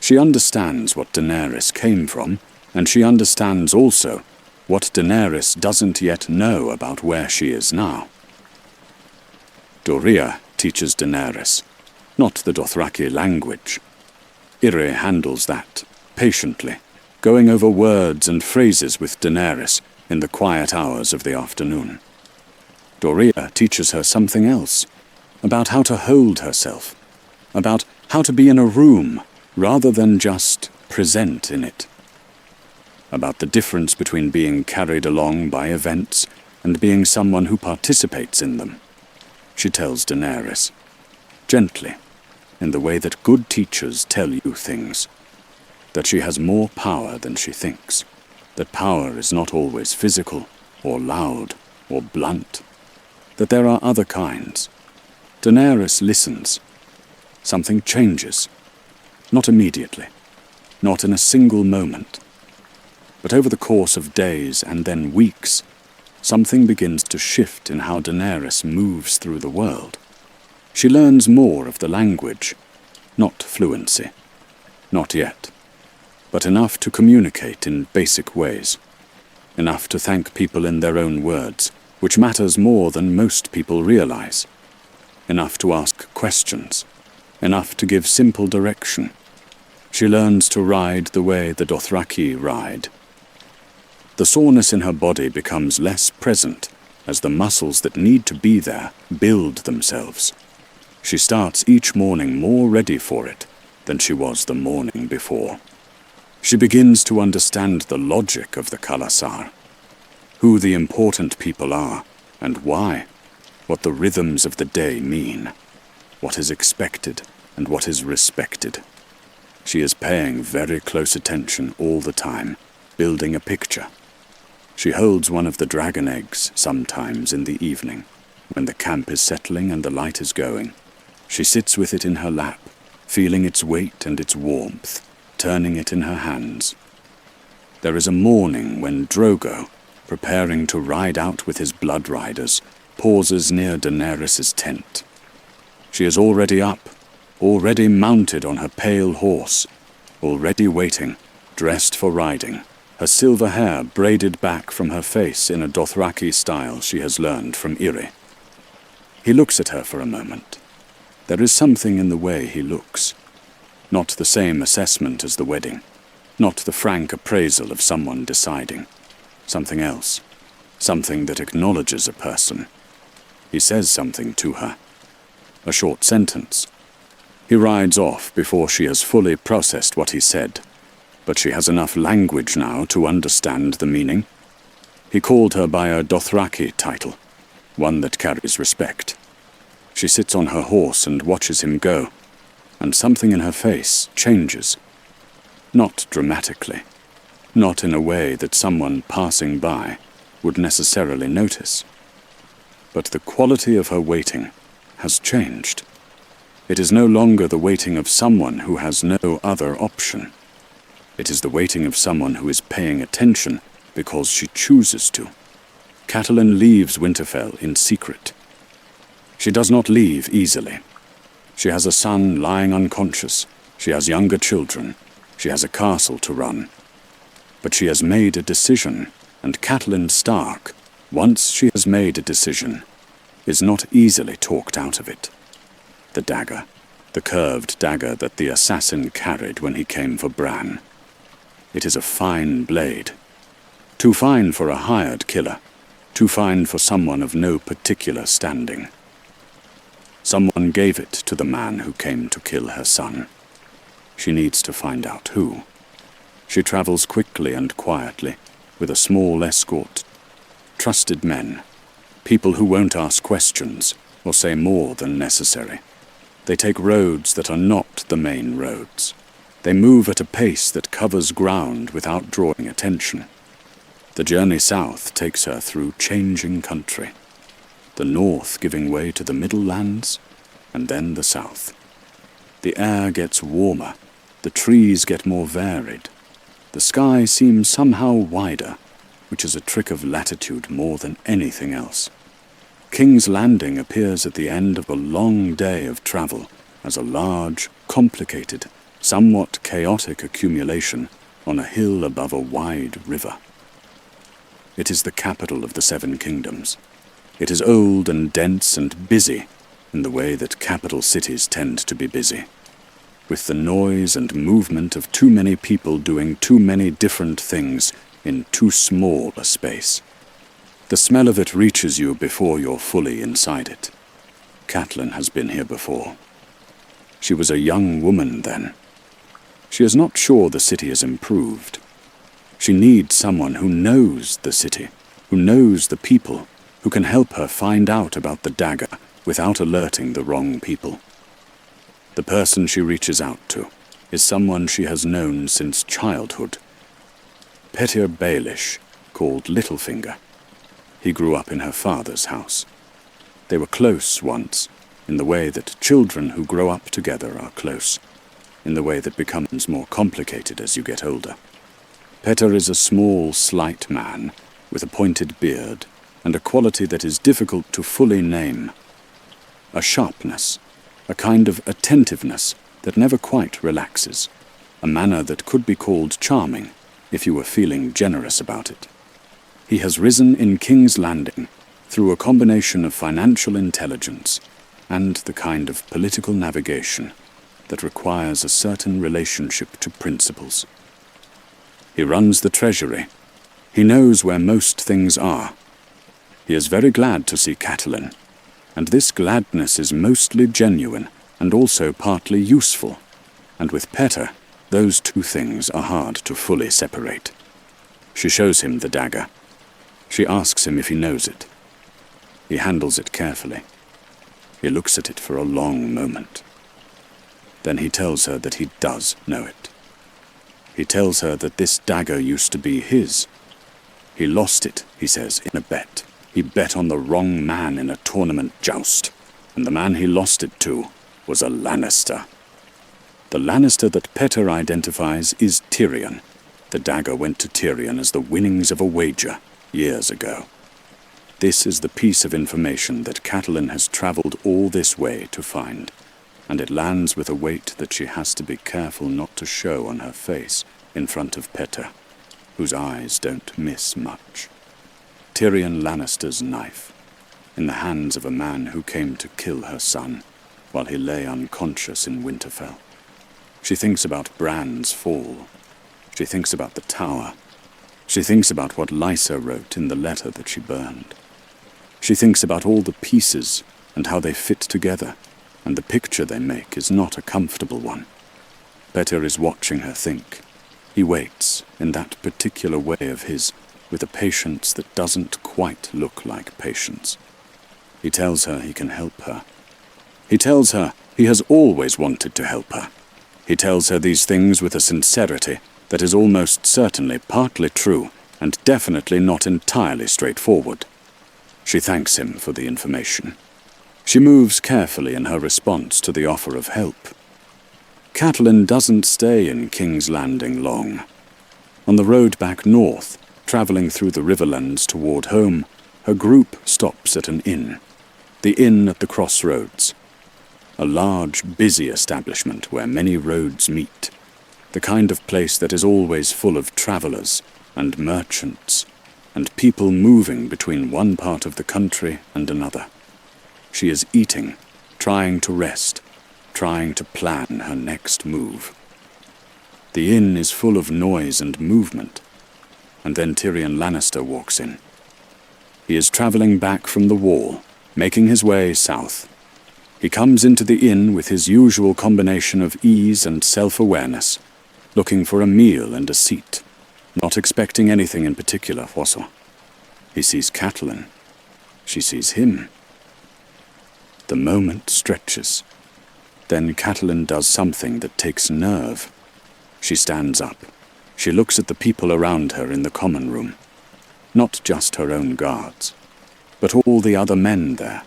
She understands what Daenerys came from, and she understands also what Daenerys doesn't yet know about where she is now. Doria teaches Daenerys, not the Dothraki language. Ire handles that, patiently, going over words and phrases with Daenerys in the quiet hours of the afternoon. Doria teaches her something else, about how to hold herself, about how to be in a room rather than just present in it, about the difference between being carried along by events and being someone who participates in them. She tells Daenerys, gently, in the way that good teachers tell you things, that she has more power than she thinks, that power is not always physical or loud or blunt, that there are other kinds. Daenerys listens. Something changes, not immediately, not in a single moment, but over the course of days and then weeks, something begins to shift in how Daenerys moves through the world. She learns more of the language, not fluency, not yet, but enough to communicate in basic ways, enough to thank people in their own words, which matters more than most people realize, enough to ask questions, enough to give simple direction. She learns to ride the way the Dothraki ride. The soreness in her body becomes less present as the muscles that need to be there build themselves. She starts each morning more ready for it than she was the morning before. She begins to understand the logic of the Khalasar, who the important people are and why, what the rhythms of the day mean, what is expected and what is respected. She is paying very close attention all the time, building a picture. She holds one of the dragon eggs sometimes in the evening, when the camp is settling and the light is going. She sits with it in her lap, feeling its weight and its warmth, turning it in her hands. There is a morning when Drogo, preparing to ride out with his blood riders, pauses near Daenerys' tent. She is already up, already mounted on her pale horse, already waiting, dressed for riding, her silver hair braided back from her face in a Dothraki style she has learned from Iri. He looks at her for a moment. There is something in the way he looks. Not the same assessment as the wedding, not the frank appraisal of someone deciding. Something else, something that acknowledges a person. He says something to her. A short sentence. He rides off before she has fully processed what he said, but she has enough language now to understand the meaning. He called her by a Dothraki title, one that carries respect. She sits on her horse and watches him go, and something in her face changes. Not dramatically, not in a way that someone passing by would necessarily notice. But the quality of her waiting has changed. It is no longer the waiting of someone who has no other option. It is the waiting of someone who is paying attention because she chooses to. Catelyn leaves Winterfell in secret. She does not leave easily. She has a son lying unconscious. She has younger children. She has a castle to run. But she has made a decision, and Catelyn Stark, once she has made a decision, is not easily talked out of it. The dagger, the curved dagger that the assassin carried when he came for Bran. It is a fine blade. Too fine for a hired killer. Too fine for someone of no particular standing. Someone gave it to the man who came to kill her son. She needs to find out who. She travels quickly and quietly, with a small escort. Trusted men. People who won't ask questions, or say more than necessary. They take roads that are not the main roads. They move at a pace that covers ground without drawing attention. The journey south takes her through changing country. The north giving way to the middle lands, and then the south. The air gets warmer, the trees get more varied. The sky seems somehow wider, which is a trick of latitude more than anything else. King's Landing appears at the end of a long day of travel as a large, complicated, somewhat chaotic accumulation on a hill above a wide river. It is the capital of the Seven Kingdoms. It is old and dense and busy in the way that capital cities tend to be busy, with the noise and movement of too many people doing too many different things in too small a space. The smell of it reaches you before you're fully inside it. Catelyn has been here before. She was a young woman then. She is not sure the city has improved. She needs someone who knows the city, who knows the people, who can help her find out about the dagger without alerting the wrong people. The person she reaches out to is someone she has known since childhood. Petyr Baelish, called Littlefinger. He grew up in her father's house. They were close once, in the way that children who grow up together are close, in the way that becomes more complicated as you get older. Petyr is a small, slight man with a pointed beard and a quality that is difficult to fully name. A sharpness, a kind of attentiveness that never quite relaxes, a manner that could be called charming if you were feeling generous about it. He has risen in King's Landing through a combination of financial intelligence and the kind of political navigation that requires a certain relationship to principles. He runs the treasury. He knows where most things are. He is very glad to see Catelyn, and this gladness is mostly genuine and also partly useful, and with Petyr, those two things are hard to fully separate. She shows him the dagger. She asks him if he knows it. He handles it carefully. He looks at it for a long moment. Then he tells her that he does know it. He tells her that this dagger used to be his. He lost it, he says, in a bet. He bet on the wrong man in a tournament joust, and the man he lost it to was a Lannister. The Lannister that Petyr identifies is Tyrion. The dagger went to Tyrion as the winnings of a wager years ago. This is the piece of information that Catelyn has traveled all this way to find, and it lands with a weight that she has to be careful not to show on her face in front of Petyr, whose eyes don't miss much. Tyrion Lannister's knife, in the hands of a man who came to kill her son while he lay unconscious in Winterfell. She thinks about Bran's fall. She thinks about the tower. She thinks about what Lysa wrote in the letter that she burned. She thinks about all the pieces and how they fit together, and the picture they make is not a comfortable one. Petyr is watching her think. He waits, in that particular way of his, with a patience that doesn't quite look like patience. He tells her he can help her. He tells her he has always wanted to help her. He tells her these things with a sincerity that is almost certainly partly true and definitely not entirely straightforward. She thanks him for the information. She moves carefully in her response to the offer of help. Catelyn doesn't stay in King's Landing long. On the road back north, travelling through the Riverlands toward home, her group stops at an inn. The inn at the crossroads. A large, busy establishment where many roads meet. The kind of place that is always full of travellers and merchants and people moving between one part of the country and another. She is eating, trying to rest, trying to plan her next move. The inn is full of noise and movement, and then Tyrion Lannister walks in. He is travelling back from the wall, making his way south. He comes into the inn with his usual combination of ease and self-awareness, looking for a meal and a seat, not expecting anything in particular also. He sees Catelyn. She sees him. The moment stretches. Then Catelyn does something that takes nerve. She stands up. She looks at the people around her in the common room. Not just her own guards, but all the other men there.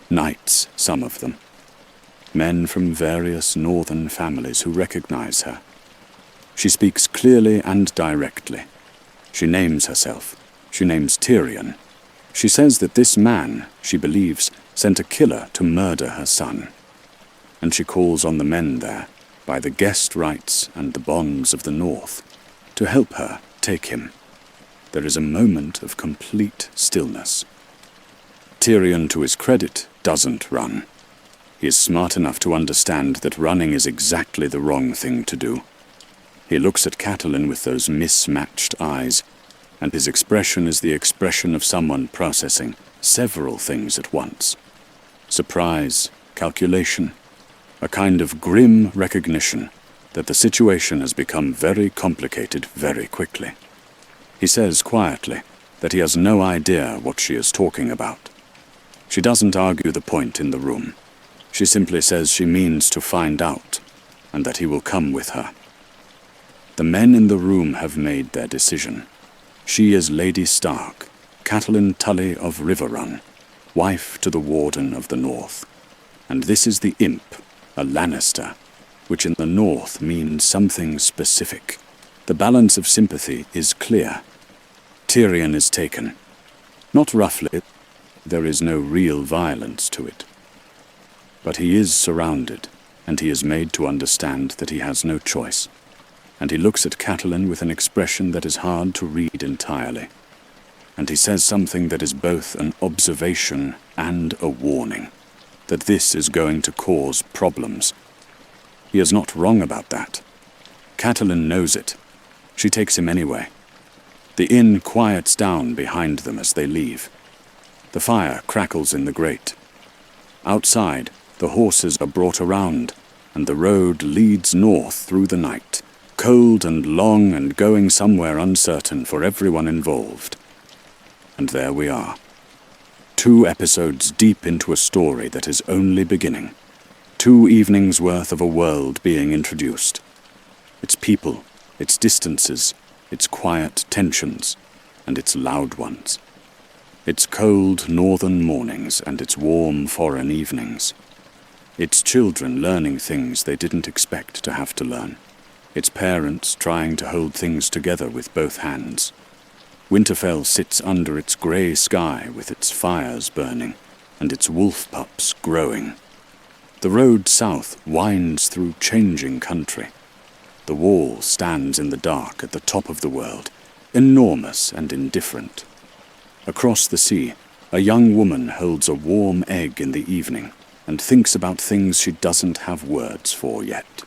Knights, some of them. Men from various northern families who recognize her. She speaks clearly and directly. She names herself. She names Tyrion. She says that this man, she believes, sent a killer to murder her son. And she calls on the men there, by the guest rights and the bonds of the North, to help her take him. there is a moment of complete stillness. Tyrion, to his credit, doesn't run. He is smart enough to understand that running is exactly the wrong thing to do. He looks at Catelyn with those mismatched eyes, and his expression is the expression of someone processing several things at once. Surprise, calculation, a kind of grim recognition that the situation has become very complicated very quickly. He says quietly that he has no idea what she is talking about. She doesn't argue the point in the room. She simply says she means to find out, and that he will come with her. The men in the room have made their decision. She is Lady Stark, Catelyn Tully of Riverrun, wife to the Warden of the North. And this is the Imp, a Lannister, which in the North means something specific. The balance of sympathy is clear. Tyrion is taken. Not roughly, there is no real violence to it. But he is surrounded, and he is made to understand that he has no choice. And he looks at Catelyn with an expression that is hard to read entirely. And he says something that is both an observation and a warning, that this is going to cause problems. He is not wrong about that. Catelyn knows it. She takes him anyway. The inn quiets down behind them as they leave. The fire crackles in the grate. Outside, the horses are brought around, and the road leads north through the night, cold and long and going somewhere uncertain for everyone involved. And there we are. 2 episodes deep into a story that is only beginning. 2 evenings' worth of a world being introduced. Its people, its distances, its quiet tensions, and its loud ones. Its cold northern mornings and its warm foreign evenings. Its children learning things they didn't expect to have to learn. Its parents trying to hold things together with both hands. Winterfell sits under its grey sky with its fires burning and its wolf pups growing. The road south winds through changing country. The wall stands in the dark at the top of the world, enormous and indifferent. Across the sea, a young woman holds a warm egg in the evening and thinks about things she doesn't have words for yet.